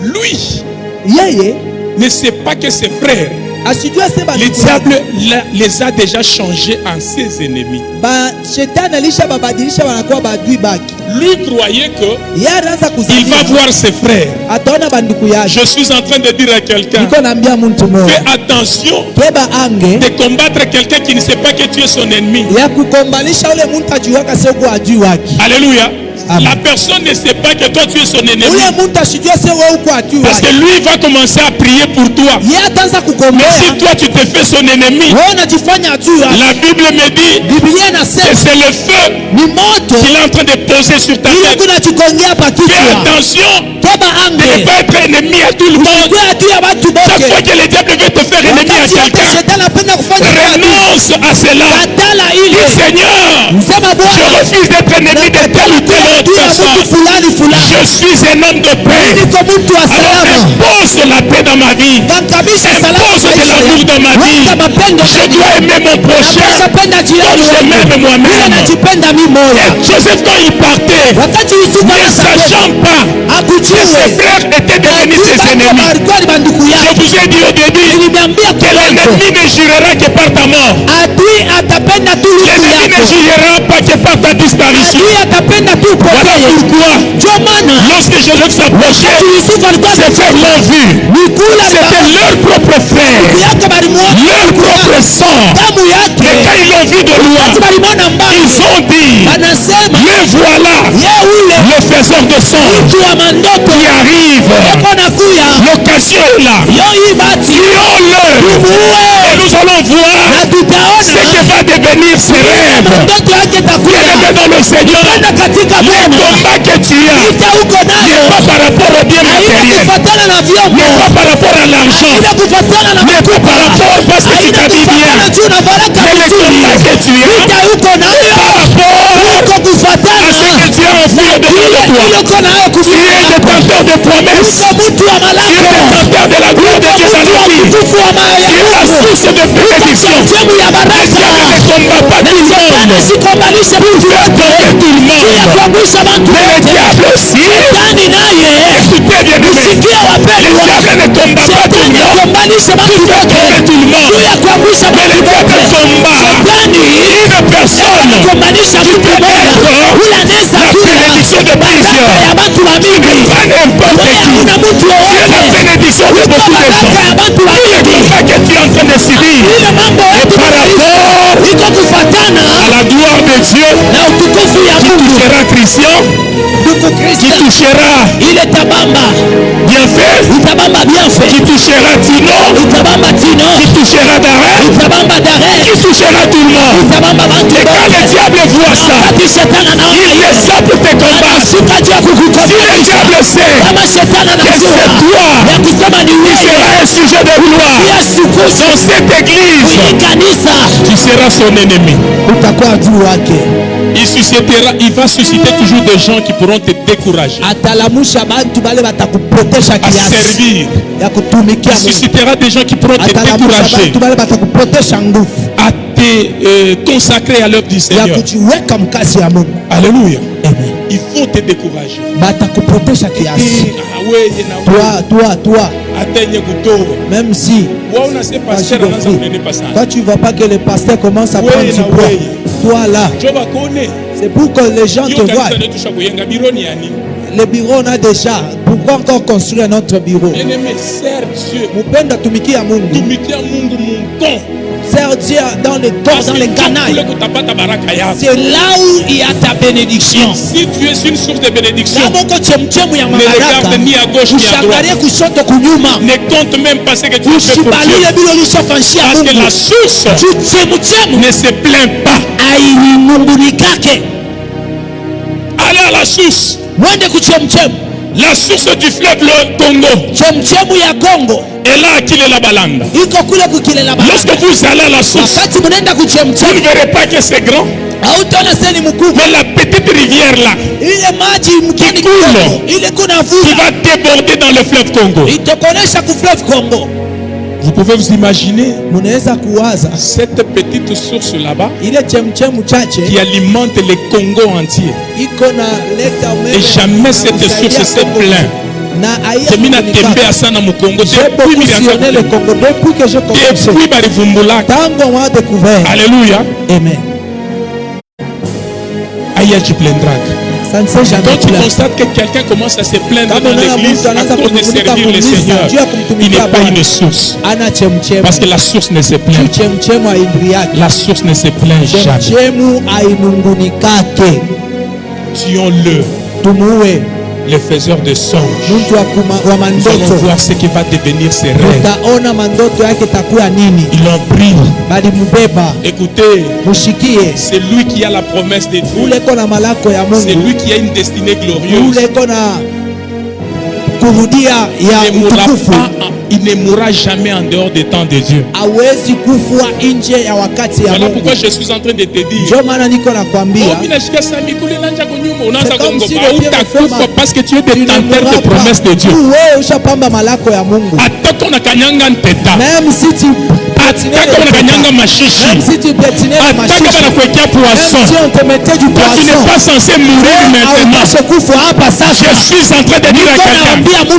Lui Yeye ne sait pas que ses frères, asijua se le banduku diable yako. les a déjà changés en ses ennemis. Ba shetani alisha babadilisha wanakuwa badui baki. Lui croyait que Yeye anaanza il va kuzania voir ses frères. ataona banduku yake. Je suis en train de dire à quelqu'un, Niko naambia mtu fais mmoja attention beba ange de combattre quelqu'un qui ne sait pas que tu es son ennemi. ya kukombanisha ule mtu ajuaka sio kwa adui wake. Alléluia. Amen. La personne ne sait pas que toi tu es son ennemi. Ule mtu asijua sio wewe uko adui Parce que wake. lui va commencer à prier pour toi. Yeye ataanza Mais kugombea. si toi tu te fais son ennemi, Wewe unajifanya adui wake. la Bible me dit Biblia que inasema c'est le feu ni moto qu'il est en train de poser sur ta ile tête. kunachukongea pa Fais kichwa. attention Beba de ne ange. pas être ennemi à tout le monde. Usikue adui ya watu Chaque fois bote. que le diable veut te faire ennemi à Wakati yote quelqu'un, shetani anapenda kufanya adui. renonce à cela. Katala Dis ile. Seigneur, Sema je Bwana. refuse d'être ennemi de telle ou telle autre Adui ya mtu personne. fulani fulani. Je suis un homme de paix. Niko mtu wa Alors salama. impose la paix dans ma vie. Kankabisha salama Impose de l'amour dans ma vie. Weka mapendo Je dois aimer mon prochain napenda jirani comme je wangu. m'aime Mimi moi-même. najipenda mimi moja. Et Joseph, quand il partait, Wakati Yusufu ne anasafiri sachant pas que ses akujue frères étaient devenus ses ennemis, alikuwa ni banduku je yake. vous ai dit au début Niliambia que l'ennemi ne jurera que par ta mort. adui atapenda tu luku L'ennemi ne yako. jurera pas que par ta disparition. Adui atapenda tu Voilà upotee. pourquoi, Ndio maana lorsque Joseph s'approchait, wakati Yusufu alikuwa ses frères l'ont vu. mikula C'était leur propre frère, yake balimwona leur propre sang. damu Et yake. quand ils l'ont vu de loin, Wakati balimwona mbali ils ont dit, anasema le voilà, ye ule le faiseur de sang mtu wa mandoto qui arrive. eko nakuya L'occasion est là. yo hii bati Tuons-le. Et nous allons voir na tutaona ce que va devenir ce rêve. mandoto yake takuya Bien-aimé dans le Seigneur, kwenda katika le Bwana. combat que tu as Ita uko n'est nayo pas par rapport au bien haina matériel, kufatana na vyombo, n'est pas par rapport à l'argent, haina kufatana na n'est pas par rapport parce que tu haina t'habilles bien. kufatana juu na baraka Mais le vizuri. combat que tu as Ita uko nayo par rapport uko à kufatana ce que tu as enfoui au-dedans de toi. ile uko nayo Tu es détenteur de promesses. uko mtu wa Tu es malako, détenteur de la gloire de Dieu dans mtu ta wa vie. utukufu wa Tu es la source de bénédiction. sehemu ya Le baraka. diable ne combat pas tout le monde. Sikombanishe mtu Tu as wote combattu tout le ya monde. kuangusha watu Mais le wote. diable aussi, Shetani naye écoutez bien aimé, sikia le wapendwa, diable ne combat pas tout le Shetani monde. akombanishe watu Tu fais tomber wote tout le monde. juu ya kuangusha Mais watu le diable wote. combat Shetani une personne akombanisha qui mtu peut mmoja être ule anaweza la kuwa bénédiction de baraka plusieurs. ya watu wa mingi. Pas n'importe Wewe qui. hakuna mtu Tu es la wowote Christian qui touchera bien fait, qui touchera Tino, qui touchera Darren, qui touchera tout le monde. Et quand le diable voit ça, il fait ça pour te combattre. Si le diable sait que c'est toi qui sera un sujet de gloire dans cette église, tu seras son ennemi. Il va susciter toujours des gens qui pourront te décourager à servir. Il suscitera des gens qui pourront te décourager à te consacrer à l'œuvre du Seigneur. Alléluia. Il faut te décourager. Toi, même si toi tu ne vois pas que le pasteur commence à prendre du poids, toi là, c'est pour que les gens te voient. Le bureau on a déjà. Pourquoi encore construire notre bureau? Sers Dieu dans le corps, dans les canaux. C'est là où il y a ta bénédiction. Si tu es une source de bénédiction, ne regarde ni à gauche ni à droite. Ne compte même pas ce que tu fais pour Dieu. Parce que la source ne se plaint pas. Allez à la source. La source du fleuve le Congo. Et là, qu'il est la balanda. Lorsque vous allez à la source, vous ne verrez pas que c'est grand. Mais la petite rivière là, qui coule, qui va déborder dans le fleuve Congo. Vous pouvez vous imaginer cette petite source là-bas qui alimente le Congo entier. Et jamais cette source s'est plainte. Depuis Alléluia. Amen. Aïe, tu plaindras. Ça ne s'est jamais Quand tu plaint. constates que quelqu'un commence à se plaindre dans l'église à cause de servir le Seigneur, il n'est pas une source. Parce que la source ne se plaint. La source ne se plaint jamais. Tuons-le. Les faiseurs de songes. Nous allons voir ce qui va devenir ses rêves. Il en prie. Écoutez, c'est lui qui a la promesse de Dieu. C'est lui qui a une destinée glorieuse. Il ne mourra jamais en dehors des temps de Dieu. Voilà pourquoi je suis en train de te dire. Parce que tu es détenteur de promesses de Dieu. Même si tu tu n'es pas censé mourir maintenant. Je suis en train de dire à quelqu'un,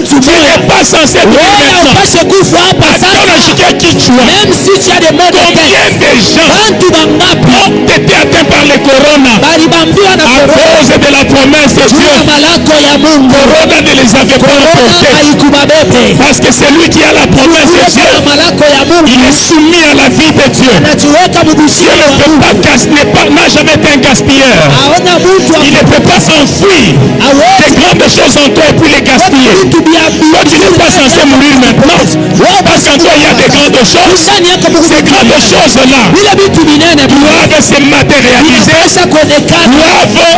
tu n'es pas censé mourir maintenant. Même si tu as des mots de Combien de gens ont été atteints par le corona à cause de la promesse de Dieu? Corona ne les avait pas emportés. Parce que c'est lui qui a la promesse de Dieu. Il est soumis à la vie de Dieu. Dieu n'a jamais été un gaspilleur. Il ne peut pas s'enfuir des grandes choses en toi et puis les gaspiller. Toi, tu n'es pas censé mourir maintenant. Parce qu'en toi, il y a des grandes choses. Ces grandes choses-là doivent se matérialiser, doivent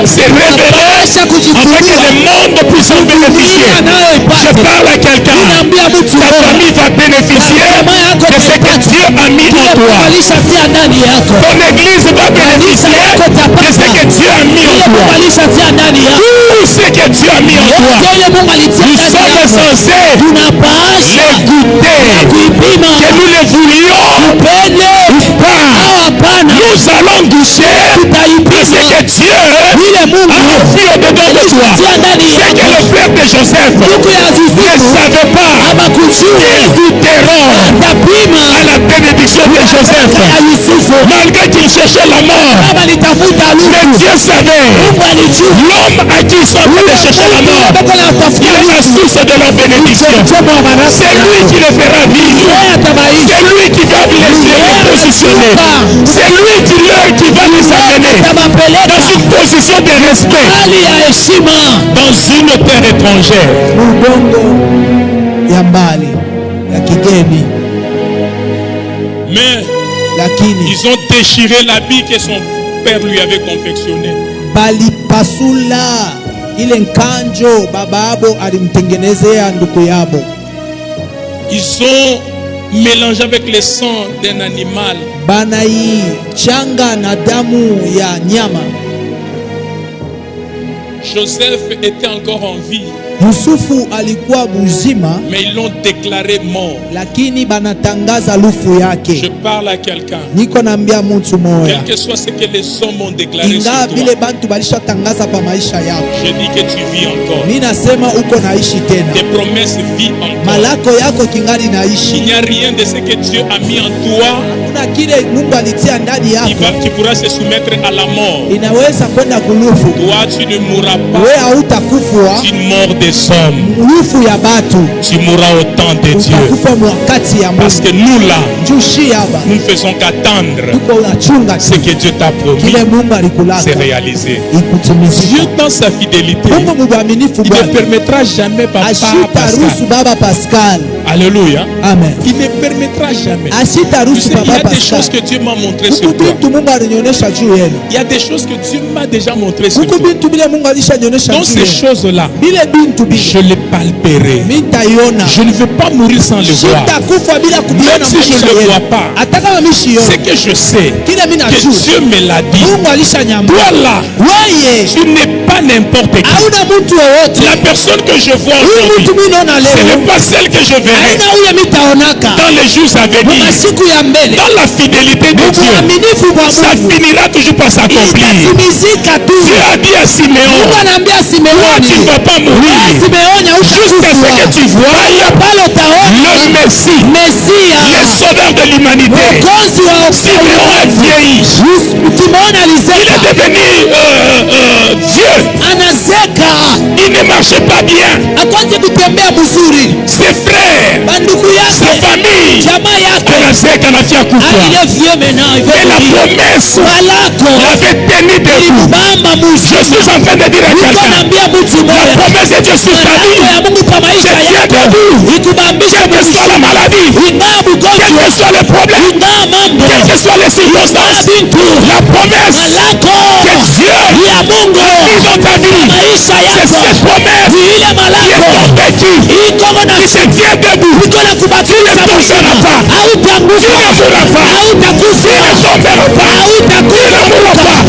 se révéler, afin que le monde puisse en bénéficier. Je parle à quelqu'un. Ta famille va bénéficier de ce que Dieu a mis en toi. Ton église va bénéficier de ce que Dieu a mis en toi. Tout ce que Dieu a mis en toi, nous sommes censés les goûter. Que nous les voulions ou pas, nous allons goûter de ce que Dieu a offert au-dedans de toi. C'est que le frère de Joseph ne savait pas. Ils goûteront à la bénédiction de Joseph. Malgré qu'il cherchait la mort, mais Dieu savait. L'homme à qui ils sont en train de chercher la mort, il est la source de la bénédiction. C'est lui qui le fera vivre. C'est lui qui va les positionner positionner. C'est lui qui va nous amener dans une position de respect dans une terre étrangère. Mais ils ont déchiré l'habit que son père lui avait confectionné. Ils ont mélangé avec le sang d'un animal. Joseph était encore en vie, Yusufu alikuwa mzima, mais ils l'ont déclaré mort. lakini banatangaza lufu yake. Je parle à quelqu'un. Niko naambia mtu moya, Quel que soit ce que les hommes ont déclaré inga sur vile toi, bantu balishatangaza pa maisha yako, je dis que tu vis encore. mimi nasema uko naishi tena, Tes promesses vivent encore. malako yako kingali Il naishi. n'y a rien de ce que Dieu a mis en toi Kuna kile Mungu alitia ndani yako qui pourra se soumettre à la mort. inaweza kwenda kulufu. Toi, tu ne mourras We pas hautakufa d'une mort des hommes. lufu ya batu, Tu mourras au temps de Dieu. utakufa mwakati ya Parce Mungu. que nous là, Jushi hapa nous ne faisons qu'attendre tuko unachunga ce que Dieu t'a promis, kile Mungu alikulaka c'est réalisé. Dieu ikutimizika. dans sa fidélité, Mungu mwaminifu il ne Bwana permettra jamais papa ashita Pascal. ruhusu baba Pascal, Alléluia. amen, Il ne permettra jamais. ashita Tu ruhusu sais, il y baba a des choses Pascal. que Dieu m'a montrées sur Huku toi. bintu Mungu alinionyesha juu yenu, Il y a des choses que Dieu m'a déjà montrées sur huku toi. bintu bile Mungu alishanionyesha Donc juu ces yenu, choses-là, bile bintu bile je les palperai. mitaiona, Je ne veux pas mourir sans le voir. sitakufa bila kubiona Même si je maisha ne le yenu. vois pas, Hata kama mimi sioni, c'est que je sais kile mimi que najua Dieu me l'a dit. Mungu alishanyambia. Toi là, Wewe tu n'es pas n'importe qui. hauna mtu wowote. La personne que je vois Huyu aujourd'hui, mtu mimi naona ce leo n'est pas celle que je verrai haina huyo mitaonaka dans les jours à venir. masiku ya mbele. Dans la fidélité de Dieu, Uaminifu kwa ça Mungu finira toujours par s'accomplir. itatimizika tu. Dieu a dit à Mungu Siméon, anaambia toi tu ne Simeoni, vas pas mourir. Simeoni Jusqu'à ce que tu vois pale utaona le Messie, Mesia, le sauveur de l'humanité. mwokozi wa Siméon a vieilli. Simeoni Il alisema est devenu vieux. anazeka, Il ne marchait pas bien. akwanze kutembea mzuri, Ses frères, bandugu sa yake, famille, jamaa yake anazeka anafia kufa. ile vieux maintenant Et la promesse malako l'avait tenu debout. bamba mushi. Je suis en train de dire à Niko quelqu'un, naambia mtu la mmoja, promesse de Dieu sur ta malako vie, ya Mungu kwa maisha c'est yako debout. ikubambisha Quelle que soit la maladie, ingawa quel mgonjwa, que soit le problème, ingawa mambo, quelles que soient les circonstances, la promesse malako que Dieu ya Mungu a mis dans ta vie, maisha c'est yako cette promesse ni ile qui est malako combattue, iko na qui se tient debout. iko na Tu kubatiza ne tomberas pas, hautakufa, tu ne mourras pas, hautakufa, tu ne tomberas pas, tu ne mourras pas,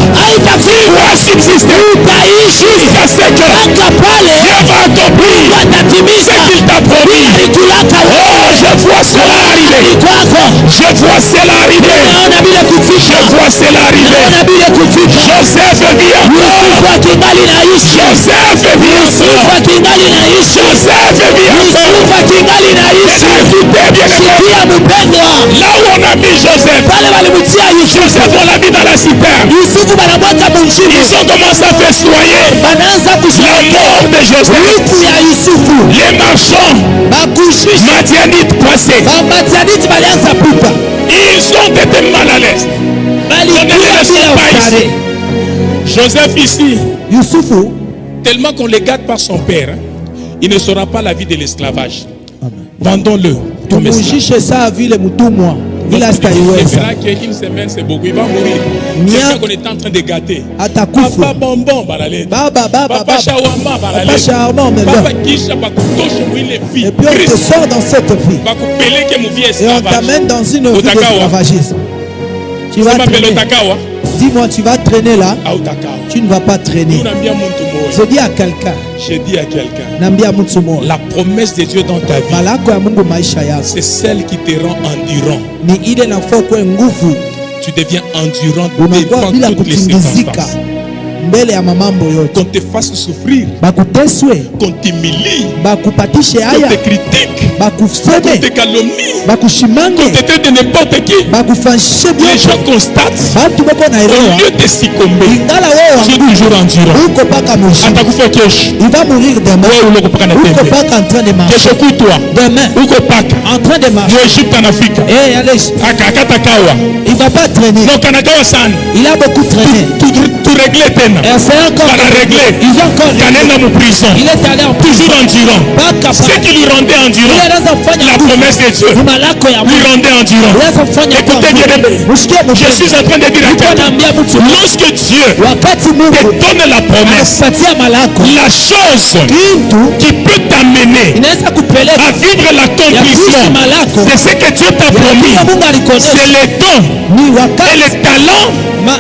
tu vas subsister utaishi jusqu'à ce que mpaka pale Dieu va accomplir watatimiza ce qu'il t'a promis. alikulaka Oh, je vois cela arriver. kwako. Je vois cela arriver. Naona bila Je kufika, vois cela arriver. naona bila kufika. Joseph vit encore. Yusufu akingali naishi, Joseph vit Yusufu encore. akingali naishi, Joseph vit encore. Yusufu akingali naishi. Écoutez bien, Sikia mpendwa, là où on a mis Joseph, pale walimtia Yusufu, Joseph on l'a mis dans la citerne. Yusufu banamweka munjini, Ils ont commencé à festoyer banaanza la kusherehekea mort de Joseph. wivu ya Yusufu. Les marchands Bakushishi madianites passaient. bamatianiti balianza pupa, Ils ont été mal à l'aise. balikuwa On ne les laisse bila pas ustare. ici. Joseph ici, Yusufu, tellement qu'on le garde par son père, hein, il ne saura pas la vie de l'esclavage. Vendons-le comme esclave. tumujishe saa vile mtumwa vile Il astaiweza, verra qu'une semaine c'est beaucoup, il va mourir. Nia- Quelqu'un qu'on est en train de gâter. Papa atakufa. bonbon balale. Baba, baba, Papa baba, shawama balale. papa charmant Papa maintenant. kisha bakutoshe mwile vie. Et puis on te Christ sort dans cette vie bakupeleke mu vie et on esclavage. t'amène dans une vie Otakawa. d'esclavagisme. Tu vas Sema mbele traîner. utakawa Dis-moi, tu vas traîner là, au utakawa. tu ne vas pas traîner. Unaambia mtu moja. Je dis à quelqu'un, Je dis à quelqu'un, naambia mtu mmoja, la promesse de Dieu dans ta vie, malako ya Mungu maisha yako c'est celle qui te rend endurant. ni ile nafaa kuwe nguvu, Tu deviens endurant unakuwa devant bila toutes les kutingizika circonstances. mbele ya mamambo yote, qu'on te fasse souffrir, bakuteswe, qu'on t'humilie, bakupatishe qu'on haya, te critique, qu'on bakuseme, te calomnie, bakushimange, qu'on te traite de n'importe qui. bakufanyishe Les vyote. gens constatent, Batu bako na au elewa, lieu de succomber, ingala wewe tu es toujours endurant. uko paka mwisho, Atakufa kesho, il va mourir demain. wewe uko paka na Uko tembe. paka en train de marcher. Kesho kutwa, Demain, uko paka. en train de marcher. Yo Egypte en Afrique. Eh, allez, Akakata kawa. il va pas traîner. Donc kanakawa sana. Il a beaucoup traîné. Tu régler tena. Et c'est encore. Para régler. Ils ont encore. Kanenda mu prison. Il est allé en prison. Toujours endurant. Pas Ce capable. qui lui rendait endurant, Il est dans un fanya. la promesse de Dieu Malako ya lui rendait endurant. Écoutez bien, je suis en train de dire à quelqu'un, lorsque Dieu wakati te Mungu donne la promesse, anakupatia malako, la chose kitu qui peut t'amener inaweza kupeleka à vivre l'accomplissement de ce que Dieu t'a promis, Mungu alikuonyesha c'est le don ni et wakati le talent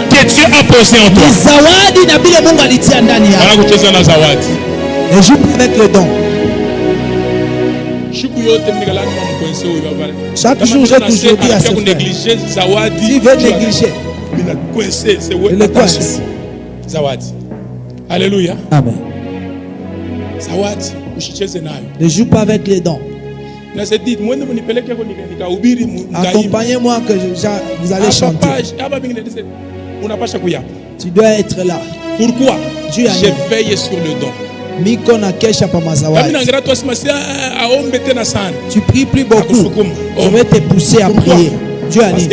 que Dieu a posé en toi. ni zawadi na vile Mungu alitia ndani yako. Voilà kucheza na zawadi. Et joue avec le don. Chaque jour, j'ai toujours dit à ce frère, s'il veut négliger, il le coince. Zawadi. Alléluia. Amen. Zawadi usicheze nayo. Ne joue pas avec les dons. Na sedi mwende munipeleke ko nikahubiri accompagnez-moi que vous allez chanter. Hapa bingine dise unapasha kuya. Tu dois être là. Pourquoi? Dieu a Je veille sur le don. Miko na kesha pa mazawadi. Tu pries plus beaucoup. Je vais te pousser à prier. Dieu a dit.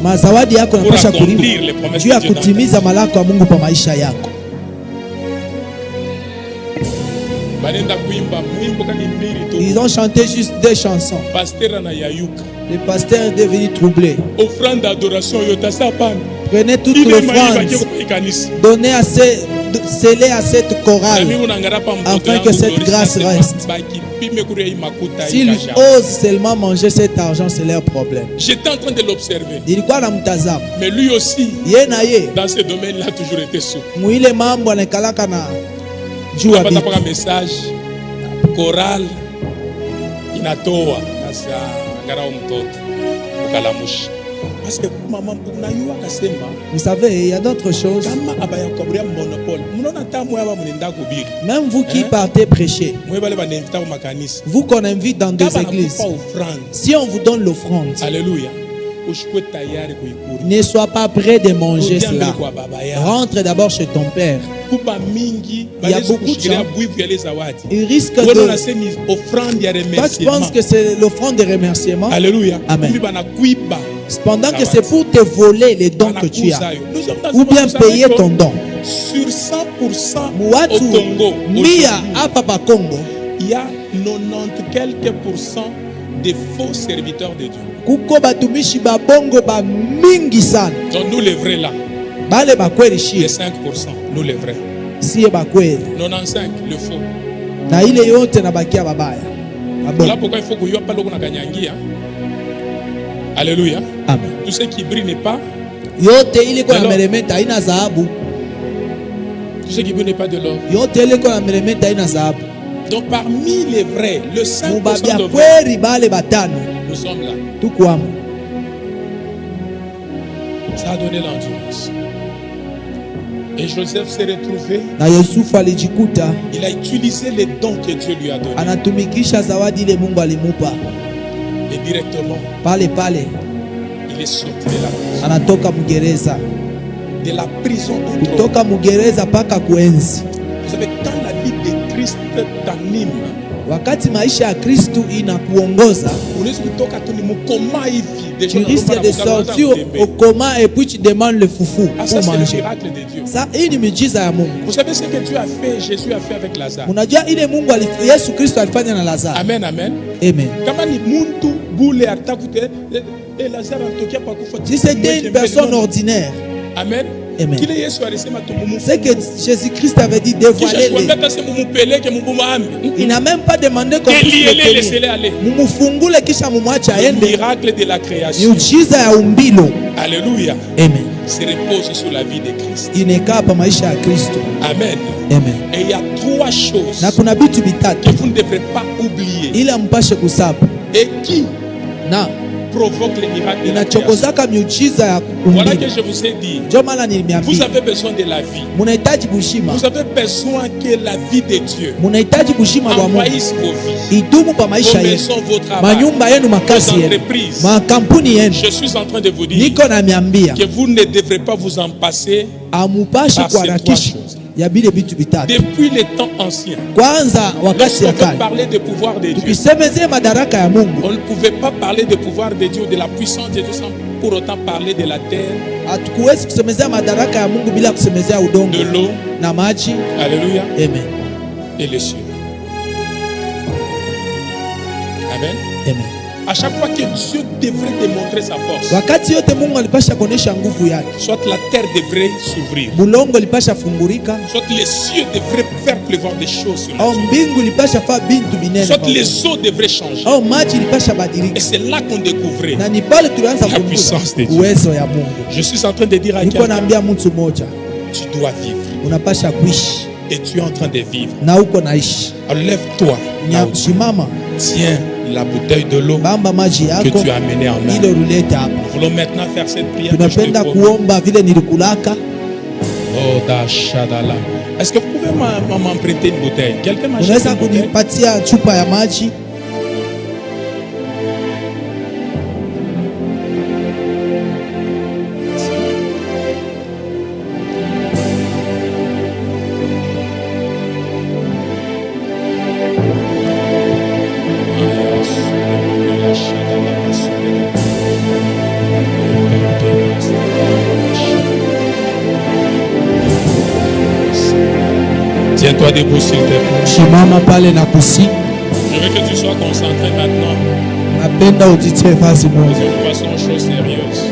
Mazawadi yako napasha kuliwa. Dieu akutimiza malako ya Mungu pa maisha yako. Ils ont chanté juste deux chansons. Le pasteur est devenu troublé. Prenez toute l'offrande, donnez à scellez à cette chorale afin que cette grâce reste. S'ils osent seulement manger cet argent, c'est leur problème. J'étais en train de l'observer. Mais lui aussi, dans ce domaine, il a toujours été souple. Il n'a pas un message choral inatoa nasa ngara mtoto ukalamushi. Parce que maman unayua kasema, vous savez, il y a d'autres choses. Kama abaya kaburi monopole. Munona tamu yaba munenda kubiri. Même vous qui partez prêcher, vous qu'on invite dans des églises, si on vous donne l'offrande, alléluia, ne sois pas prêt de manger cela. Rentre d'abord chez ton père. Il y a beaucoup de gens, ils risquent de... Toi, tu penses que c'est l'offrande de remerciement. Alléluia. Amen. Cependant que c'est pour te voler les dons que tu as, ou bien payer ton don. Sur 100% au Congo, Congo, il y a 90 quelques pourcents de faux serviteurs de Dieu. Donc nous les vrais là, les 5%, nous les vrais. 95 le faux. Voilà pourquoi il faut que pas l'eau kanyangia. Alléluia. Amen. Tout ce qui brille n'est pas. Tout ce qui brille n'est pas de l'or. Donc parmi les vrais, le 5% de vrais, nous sommes là. Ça a donné l'endurance. Et Joseph s'est retrouvé. Il a utilisé les dons que Dieu lui a donnés. Et directement, il est sorti de la prison. De la prison d'autre. Vous savez, quand la vie de Christ t'anime, wakati maisha ya Kristu inakuongoza, tu risques de sortir au coma et puis tu demandes le foufou pour manger. Ça, hii ni miujiza ya Mungu. Vous savez ce que Dieu a fait, Jésus a fait avec Lazare. Unajua ile Mungu Yesu Kristo alifanya na Lazaro. Amen, amen. Amen. Kama ni muntu bule atakute et Lazare antokia pa kufa. Si c'était une personne ordinaire. Amen. Amen. C'est que Jésus-Christ avait dit dévoiler-les. Il n'a même pas demandé qu'on puisse le miracle de la création. Alléluia. Amen. Se repose sur la vie de Christ. Amen. Amen. Et il y a trois choses que vous ne devrez pas oublier. Et qui provoque les miracles de la création. inachokozaka miujiza ya Voilà que kuumbile. je vous ai dit. Ndio maana Vous nilimiambia avez besoin de la vie. munahitaji bushima, Vous avez besoin que la vie de Dieu munahitaji bushima bwa Mungu envahisse vos vies, idumu kwa vos maisha yenu, maisons, vos travaux, manyumba yenu, makazi vos yenu, entreprises. makampuni yenu. Je suis en train de vous dire Niko namiambia que vous ne devrez pas vous en passer amupashi par ces kuharakisha trois choses. ya bile vitu vitatu. Depuis les temps anciens. Kwanza wakati Lorsqu'on ya peut kale parler du pouvoir de Dieu, tukisemezea madaraka ya Mungu, on ne pouvait pas parler du pouvoir de Dieu, de la puissance de Dieu sans pour autant parler de la terre, hatukuwezi kusemezea madaraka ya Mungu bila kusemezea udongo de l'eau, na maji. alléluia, Amen. et les cieux. Amen. Amen. À chaque fois que Dieu devrait démontrer sa force, Wakati yote Mungu alipasha kuonesha nguvu yake, soit la terre devrait s'ouvrir, bulongo lipasha fungurika, soit les cieux devraient faire pleuvoir des choses sur au nous, mbingu lipasha faa bintu binene, soit les eaux devraient changer. au maji lipasha Et badilika, c'est là qu'on découvrait. na ni pale tulianza La puissance de kugusa Dieu. uwezo ya Mungu. Je suis en train de dire à Niko quelqu'un, naambia mtu mmoja, tu dois vivre. unapasha kuishi Et tu es en train de vivre. na uko naishi. Alors lève-toi. Là où tu es. Simama, Tiens la bouteille de l'eau bamba maji que yako tu as amenée en main. ile ulileta hapa. Nous voulons maintenant faire cette prière. que je te Tunapenda propose. kuomba vile nilikulaka. Oh, da shadala. Est-ce que vous pouvez m'emprunter une bouteille? Quelqu'un m'a acheté Unaweza une bouteille? kunipatia chupa ya maji? Tiens-toi debout s'il te plaît. Simama pale na kusi. Je veux que tu sois concentré maintenant. Napenda ujitie vazi Nous moja. allons passer aux choses sérieuses.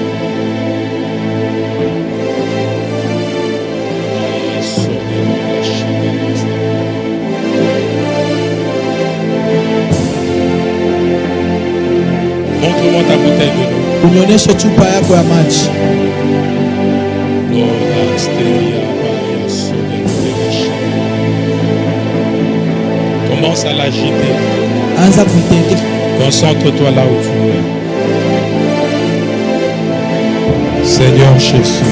Montre-moi ta bouteille de l'eau. Unionyeshe chupa yako ya maji. Commence à l'agiter. Anza kuitenge. Concentre-toi là où tu es. Seigneur Jésus.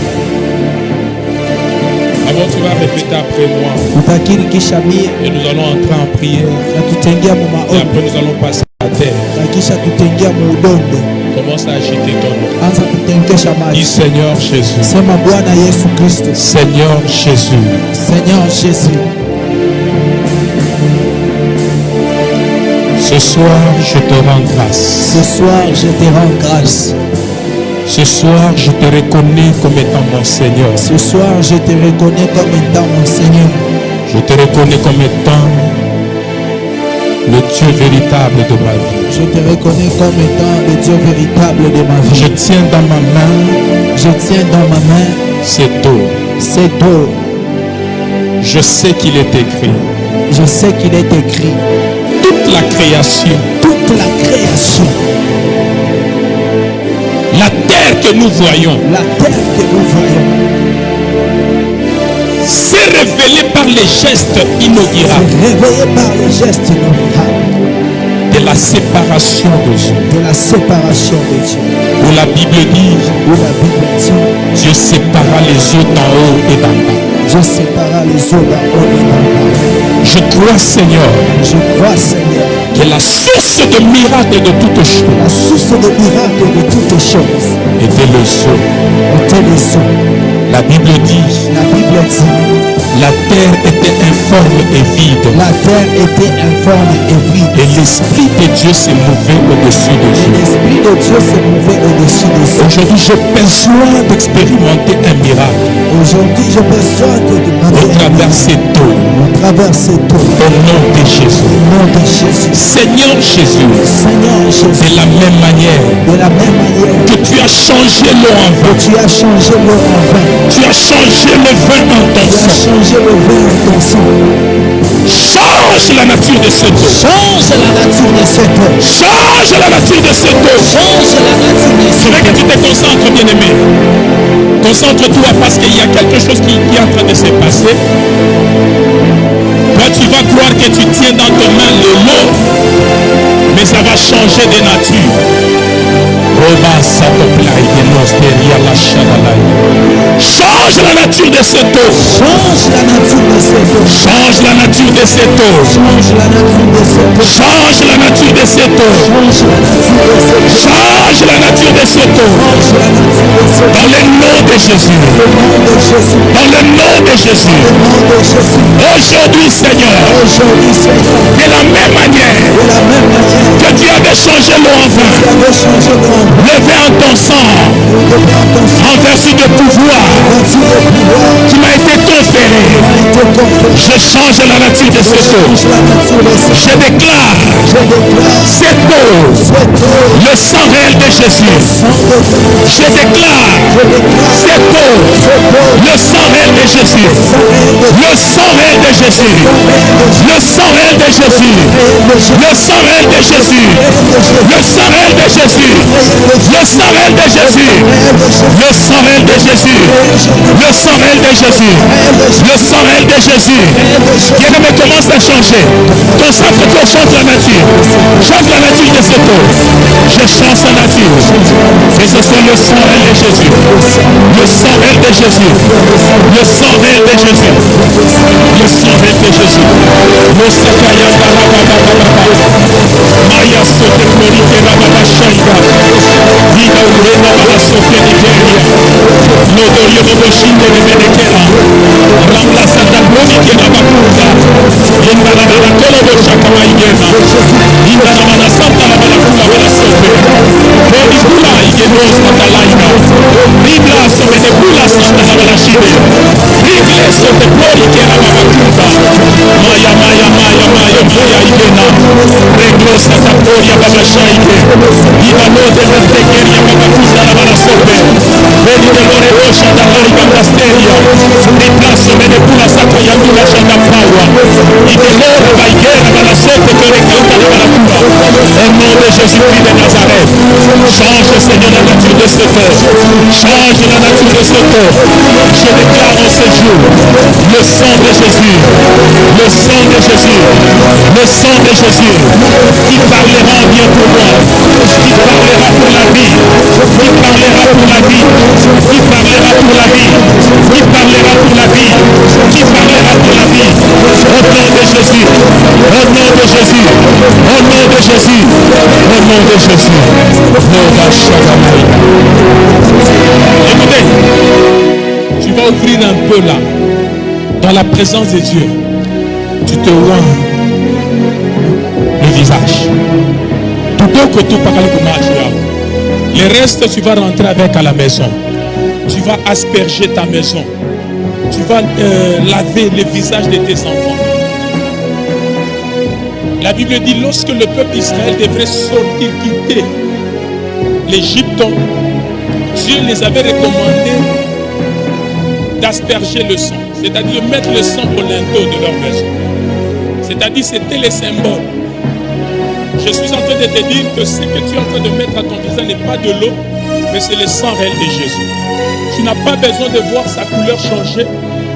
Avant, tu vas répéter après moi. Utakiri kisha mie Et nous allons entrer en prière. na tutengia mu Et maombi après, nous allons passer à la terre. na kisha tutengia mu udongo. Commence à agiter ton nom. Anza kutengesha Dis maji. Seigneur Jésus. Sema Bwana Yesu Kristo. Seigneur Jésus. Seigneur Jésus, Ce soir, je te rends grâce. ce soir je te rends grâce. Ce soir, je te reconnais comme étant mon Seigneur. Ce soir je te reconnais comme étant mon Seigneur. Je te reconnais comme étant le Dieu véritable de ma vie. Je te reconnais comme étant le Dieu véritable de ma Je vie. tiens dans ma main Je tiens dans ma main cette eau. cette eau. Je sais qu'il est écrit. Je sais qu'il est écrit. Toute la création, Toute la création, la terre que nous voyons, la terre que nous voyons, s'est révélée par les gestes inaugurables est réveillée par les gestes innombrables de la séparation de Dieu. de la séparation de Dieu. Où la Bible dit, Où la Bible dit, Dieu sépara les eaux d'en haut et d'en bas. Dieu sépara les eaux d'en haut et d'en bas. Je crois, Seigneur, Je crois, Seigneur, que la source de miracle de toutes choses la source de miracle de toutes choses était le eau. était les eaux. La Bible dit, La Bible dit, la terre était informe et vide. la terre était informe et vide. Et l'Esprit de Dieu s'est mouvé au-dessus de Et Dieu. l'Esprit de Dieu s'est mouvé au-dessus des eaux. Aujourd'hui, j'ai besoin d'expérimenter un miracle Aujourd'hui, j'ai besoin de au travers cette eau. à travers cette eau. Au nom de Jésus. Au nom de Jésus. Seigneur Jésus, Seigneur de Jésus, la même manière de la même manière que tu as changé l'eau en que vin, tu as changé l'eau en vin, tu as changé le vin en ton tu as sang. changé le vin en ton sang. Change la nature de cette eau. Change la nature de cette eau. Change la nature de cette eau. Change la nature de Je cette veux que tu te concentres, bien-aimé. Concentre-toi parce qu'il y a quelque chose qui est en train de se passer. Toi, tu vas croire que tu tiens dans tes mains le lot, mais ça va changer de nature. Change la nature de cette eau. Change la nature de cette eau. Change la nature de cette eau. Change la nature de cette eau. Change la nature de cette eau. Change la nature de cette eau. Dans le nom de Jésus. Dans le nom de Jésus. Aujourd'hui, Seigneur, de la même manière que tu avais changé l'eau en vin, levé en ton sang, en vertu de pouvoir qui m'a été conféré, je change la nature de cette eau. Je déclare cette eau, le sang réel de Jésus. Je déclare cette eau, le sang réel de Jésus. Le sang réel de Jésus. Le sang réel de Jésus. Le sang réel de Jésus. Le sang réel de Jésus. Le sang réel de Jésus. Le sang réel de Jésus. Le sang réel de Jésus. Le sang réel de Jésus. Bien-aimé, commence à changer. Consacre-toi, change la nature. Change la nature de cette eau. Je change sa nature. Et ce soit le sang réel de Jésus. Le sang réel de Jésus. Le sang réel de Jésus. Le sang réel de Jésus. Le sakaya Maya sote korike rababa shaika. Diga urena baba sote nigeria. Lodo yobo shinde de menekela. Ramla sata korike rabakuza. Inda na kolobo shakama igena. Inda na mana santa na bala kula bala sote. Kodi kula igeno satalaina. Bibla sote de kula santa na bala shinde. Bibla sote korike rabakuza. Maya maya maya maya maya igena. Reglo sata gloria baba shaike. Iba noze de tekeria baba kuza na bala sote. Vedi de lore osha da laiga casteria. Bibla sote de kula sako ya kula shanda pawa. Ibe lore baigera bala sote que recanta de bala kula. Au nom de Jésus-Christ de Nazareth. Change Seigneur la nature de cette eau. Change la nature de cette eau. Je déclare en ce jour le sang de Jésus. Le sang de Jésus. Le sang de Jésus. Qui parlera bien pour moi. Qui parlera pour la vie. Qui parlera pour la vie. Qui parlera pour la vie. Qui parlera pour la vie. Qui parlera pour la vie. Au nom de Jésus. Au nom de Jésus. Au nom de Jésus. Au nom de Jésus. Écoutez, tu vas ouvrir un peu là, dans la présence de Dieu. Tu te oins le visage. Le reste, tu vas rentrer avec à la maison. Tu vas asperger ta maison. Tu vas laver le visage de tes enfants. La Bible dit, lorsque le peuple d'Israël devrait sortir, quitter l'Égypte, Dieu les avait recommandé d'asperger le sang, c'est-à-dire de mettre le sang au linteau de leur maison. C'est-à-dire c'était les symboles. Je suis en train de te dire que ce que tu es en train de mettre à ton visage n'est pas de l'eau, mais c'est le sang réel de Jésus. Tu n'as pas besoin de voir sa couleur changer,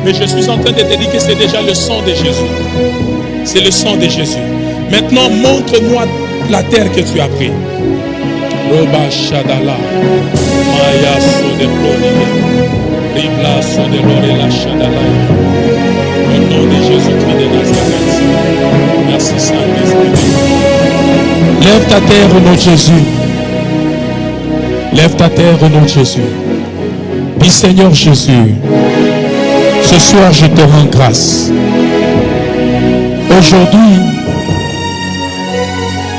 mais je suis en train de te dire que c'est déjà le sang de Jésus. C'est le sang de Jésus. Maintenant, montre-moi la terre que tu as pris. Roba Shadala, Maya Sode Floride, Ribla Sode Lorela Shadala. Au nom de Jésus-Christ de Nazareth. Merci Saint-Esprit. Lève ta terre au nom de Jésus. Lève ta terre au nom de Jésus. Dis Seigneur Jésus, ce soir je te rends grâce. Aujourd'hui,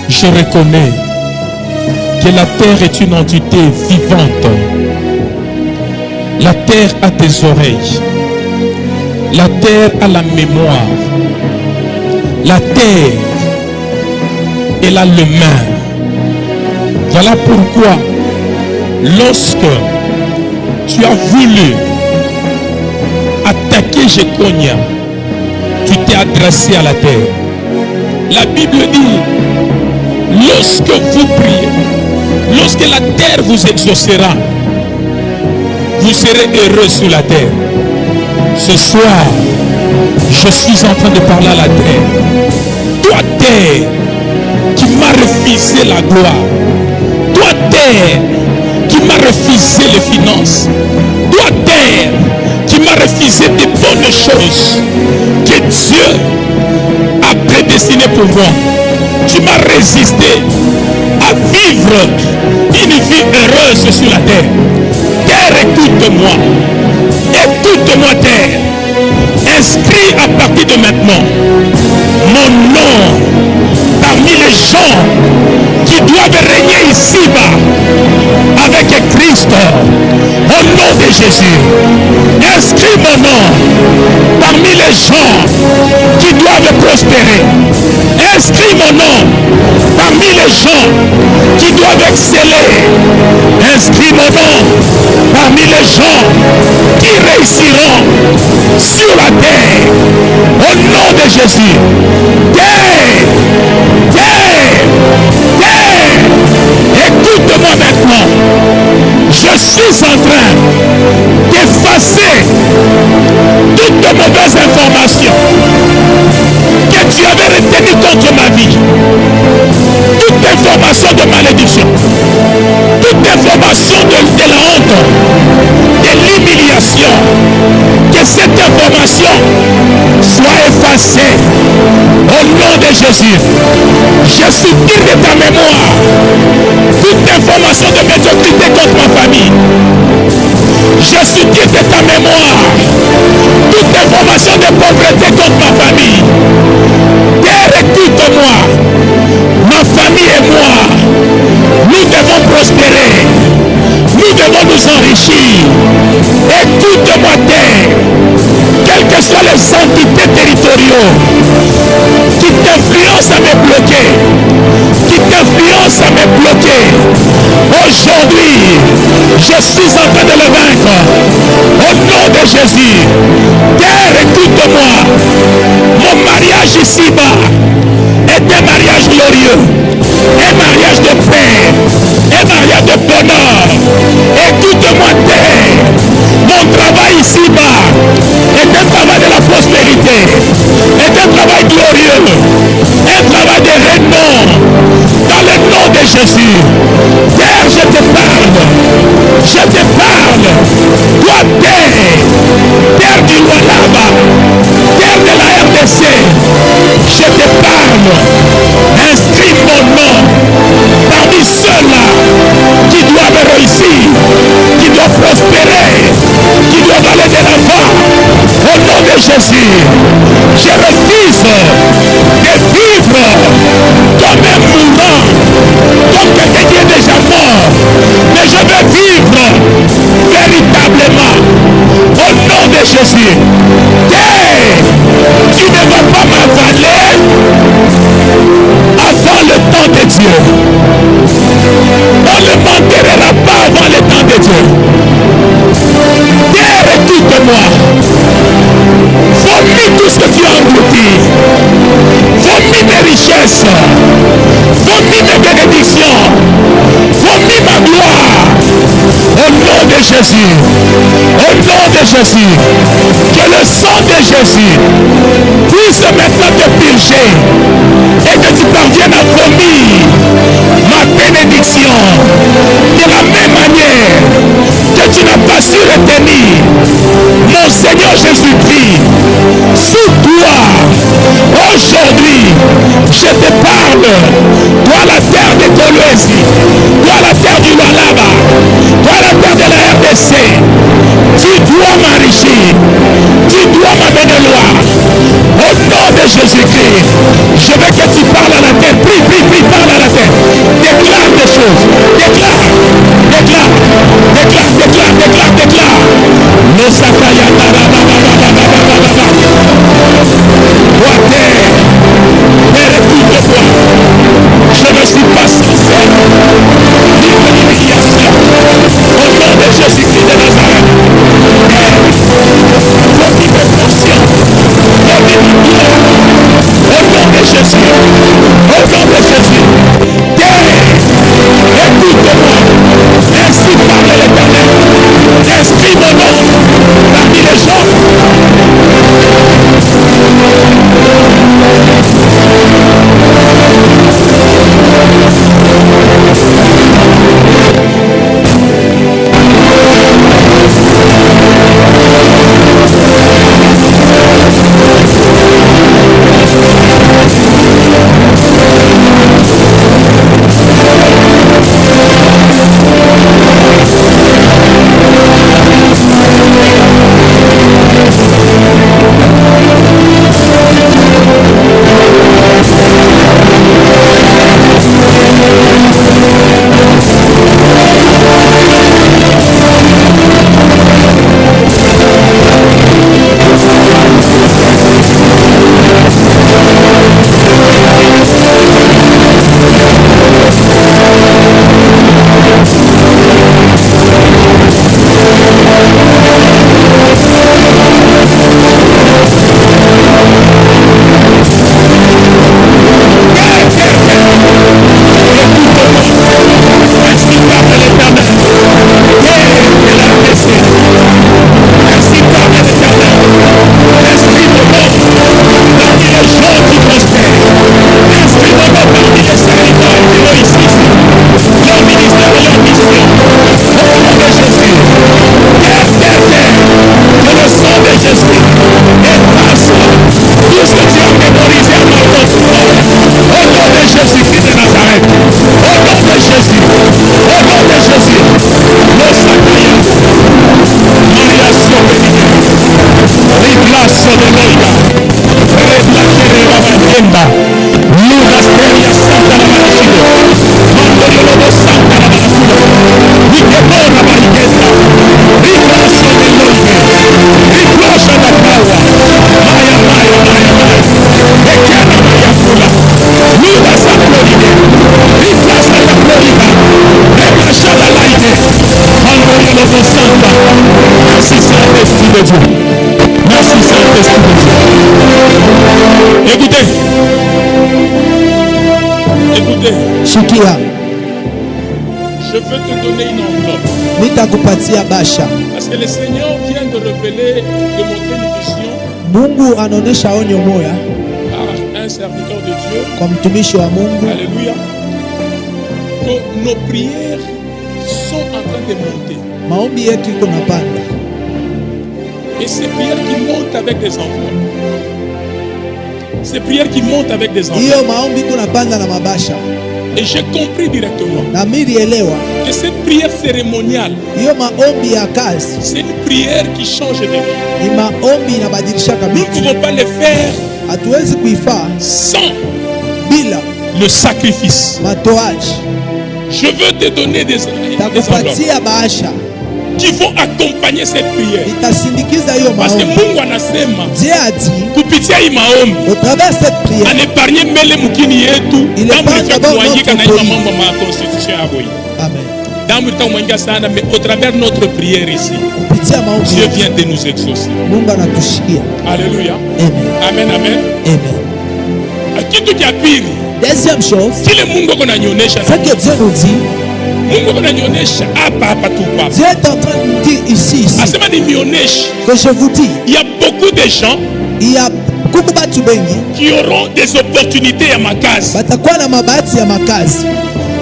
je reconnais que la terre est une entité vivante. La terre a des oreilles. La terre a la mémoire. La terre, elle a le main. Voilà pourquoi, lorsque tu as voulu attaquer Jéconia, tu t'es adressé à la terre. La Bible dit, lorsque vous priez, lorsque la terre vous exaucera, vous serez heureux sur la terre. Ce soir, je suis en train de parler à la terre. Toi, terre, qui m'a refusé la gloire. Toi, terre qui m'a refusé les finances, toi terre qui m'a refusé des bonnes choses que Dieu a prédestinées pour moi, tu m'as résisté à vivre une vie heureuse sur la terre. Terre, écoute-moi. Écoute-moi, terre. Inscris à partir de maintenant mon nom parmi les gens qui doivent régner ici-bas avec Christ au nom de Jésus. Inscris mon nom parmi les gens qui doivent prospérer. Inscris mon nom parmi les gens qui doivent exceller. Inscris mon nom parmi les gens qui réussiront sur la terre au nom de Jésus. Terre, écoute-moi maintenant. Je suis en train d'effacer toutes mauvaises informations que tu avais retenues contre ma vie. Toute information de malédiction, toute information de la honte, de l'humiliation, que cette information soit effacée au nom de Jésus. Je supprime de ta mémoire toute information de médiocrité contre ma famille. Je supprime de ta mémoire toute information de pauvreté contre ma famille. Terre, écoute-moi. Ma famille et moi, nous devons prospérer. Nous devons nous enrichir. Écoute-moi, terre. Quels que soient les entités territoriaux qui t'influencent à me bloquer, aujourd'hui, je suis en train de le vaincre. Au nom de Jésus. Terre, écoute-moi. Mon mariage ici-bas est un mariage glorieux, un mariage de paix, un mariage de bonheur. Écoute-moi, terre. Mon travail ici-bas est un travail de la prospérité, est un travail glorieux, un travail de renom. Dans le nom de Jésus. Terre, je te parle. Je te parle. Toi, terre. Terre du Lualaba. Terre de la RDC. Je te parle. Inscris mon nom parmi ceux-là qui doivent réussir, qui doivent prospérer, qui doivent aller de l'avant. Au nom de Jésus, je refuse de vivre comme un mourant, comme quelqu'un qui est déjà mort. Mais je veux vivre véritablement au nom de Jésus. Terre, tu ne vas pas m'avaler avant le temps de Dieu. On ne m'enterrera pas avant le temps de Dieu. Terre, écoute-moi. Vomis tout ce que tu as englouti. Vomis mes richesses. Vomis mes bénédictions. Vomis ma gloire. Au nom de Jésus. Au nom de Jésus. Que le sang de Jésus puisse maintenant te purger. Et que tu parviennes à vomir ma bénédiction. De la même manière que tu n'as pas su retenir mon Seigneur Jésus-Christ sous toi. Aujourd'hui, je te parle. Toi la terre de Kolwezi, toi la terre du Lualaba, toi la terre de la RDC, tu dois m'enrichir, tu dois m'amener gloire. Au nom de Jésus-Christ, je veux que tu parles à la terre. Prie, parle à la terre. Déclare des choses. Déclare. Le sakaya. Toi terre, écoute-moi. Je ne suis pas censé vivre l'humiliation. Au nom de Jésus-Christ de Nazareth. Vomis mes passions. Vomis ma gloire. Au nom de Jésus. Au nom de Jésus. Écoute-moi. Ainsi parle l'Éternel. Inscris mon nom parmi les gens. de Dieu. Merci Saint-Esprit de Dieu. Écoutez. Écoutez. Shikia, Je veux te donner une enveloppe. nitakupatia basha. Parce que le Seigneur vient de révéler, de montrer une vision Mungu anaonesha onyo moya par un serviteur de Dieu. kwa mtumishi wa Mungu Alléluia. Que nos prières sont en train de monter. maombi yetu iko napanda. Et ces prières qui montent avec des enveloppes. Ces prières qui montent avec des enveloppes. Hiyo maombi iko napanda na mabasha. Et j'ai compris directement Na mimi nilielewa que cette prière cérémoniale, hiyo maombi ya kazi c'est une prière qui change de vie. ni maombi inabadilishaka Nous ne vitu. pouvons pas le faire Hatuwezi kuifaa sans bila le sacrifice. matoaji. Je veux te donner des enveloppes Takupatia bahasha qui vont accompagner cette prière. itasindikiza hiyo Parce que maombi. Mungu anasema Dieu a dit kupitia hii maombi au travers de cette prière anepargne mbele mukini yetu Il damu épargne d'abord itakumwangika notre na pays. mambo ma constitution yako hii. amen. Damu itakumwangika sana, mais au travers de notre prière ici, Kupitia maombi Dieu yetu, vient de nous exaucer. Mungu anatushikia. Alléluia. Amen. Amen, amen. Amen. Kitu cha pili Deuxième chose, kile Mungu ako nanionyesha, ce que Dieu nous dit, Mungu ako nanionyesha hapa tu hapa. Dieu est en train de nous dire ici, Asema nionyeshe, que je vous dis, il y a beaucoup de gens il y a kuku batu bengi qui auront des opportunités ya makazi. batakuwa na mabati ya makazi.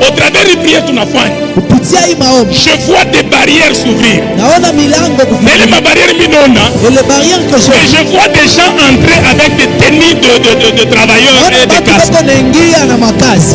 Au travers des prières tunafanya, Kupitia hii maombi je vois des barrières s'ouvrir. naona milango Mais kufunguka. les barrières minona, Et les barrières que mais j'ai, je vois des gens entrer avec des tenues de travailleurs naona et des batu casques. bako naingia na makazi.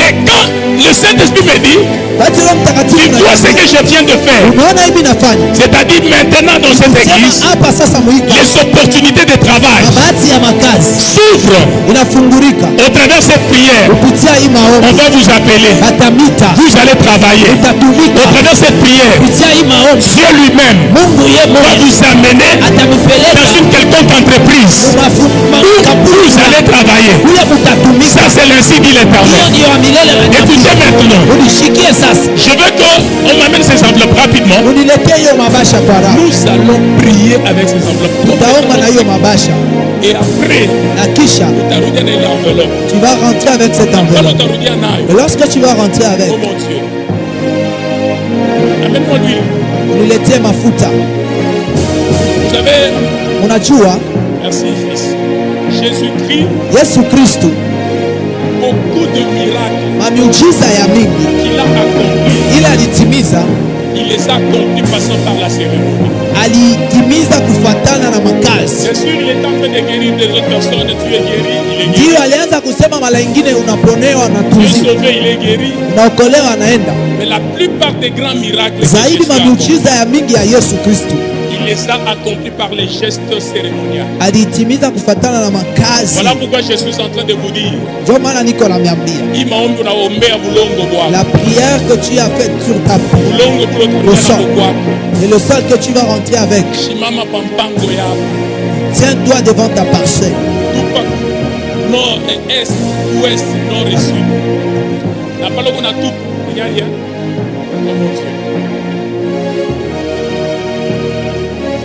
Et quand le Saint-Esprit me dit, Bati Roho Mtakatifu tu vois ce que je viens de faire, unaona hivi nafanya. c'est-à-dire maintenant dans cette Sema église, hapa sasa mwiko les opportunités de travail mabati ya makazi s'ouvrent. inafungurika Au travers de cette prière, kupitia hii on maombi. va vous appeler. Batamita Vous allez travailler. Au utatumika travers de cette prière, kupitia hii maombi. Dieu lui-même Mungu yeye va mwenyewe vous amener dans atamipeleka une quelconque entreprise où kampuni vous allez travailler. kule mutatumika. Ça, c'est l'ainsi dit Hiyo l'Éternel. ndio wa milele na Écoutez maintenant. unishikie sasa, Je veux qu'on m'amène ces enveloppes rapidement. uniletee hiyo mabasha kwa raha. Nous allons prier avec ces enveloppes. Tutaomba na hiyo mabasha Et après, na kisha utarudia na ile enveloppe. tu vas rentrer avec cette Voilà, enveloppe. utarudia nayo. Et lorsque tu vas rentrer avec, Oh mon Dieu. Amène-moi l'huile. uniletee mafuta. Vous savez, Unajua merci fils. Jésus-Christ, Yesu Kristu beaucoup de miracles mamiujiza ya mingi qu'il a accomplis, ile alitimiza, il les a accomplis passant par la cérémonie. alitimiza kufuatana na makazi. Bien sûr, il est en train de guérir des autres personnes. Tu es guéri, il est guéri. Ndiyo alianza kusema mara ingine unaponewa na Tu es tuzi, sauvé, il est guéri. unaokolewa, anaenda Mais la plupart des grands miracles que zaidi. Jésus a accomplis, Mamiujiza ya mingi ya Yesu Kristu il les a accomplis par les gestes cérémoniaux. alitimiza kufuatana na makazi. Voilà pourquoi je suis en train de vous dire, Ndio maana niko namiambia hii maombi unaombea bulongo bwako. la prière que tu as faite sur ta peau, Bulongo le kulotarudia sang, na kwako. et le sol que tu vas rentrer avec, Shimama pampango yako. tiens-toi devant ta parcelle. Tupa nord et est, ouest, nord et sud. Na pale kuna tupa. Regarde hier. Oh mon Dieu.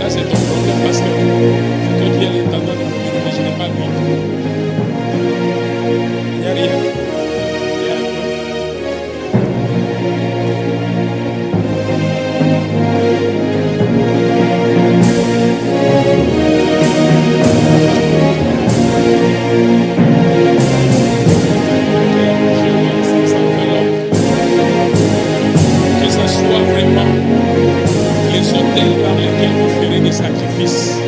Ça c'est ton problème parce que c'est toi qui as l'intendant de me mais je n'ai pas lui. Regarde hier. Que ce soit vraiment les hôtels par lesquels vous ferez des sacrifices.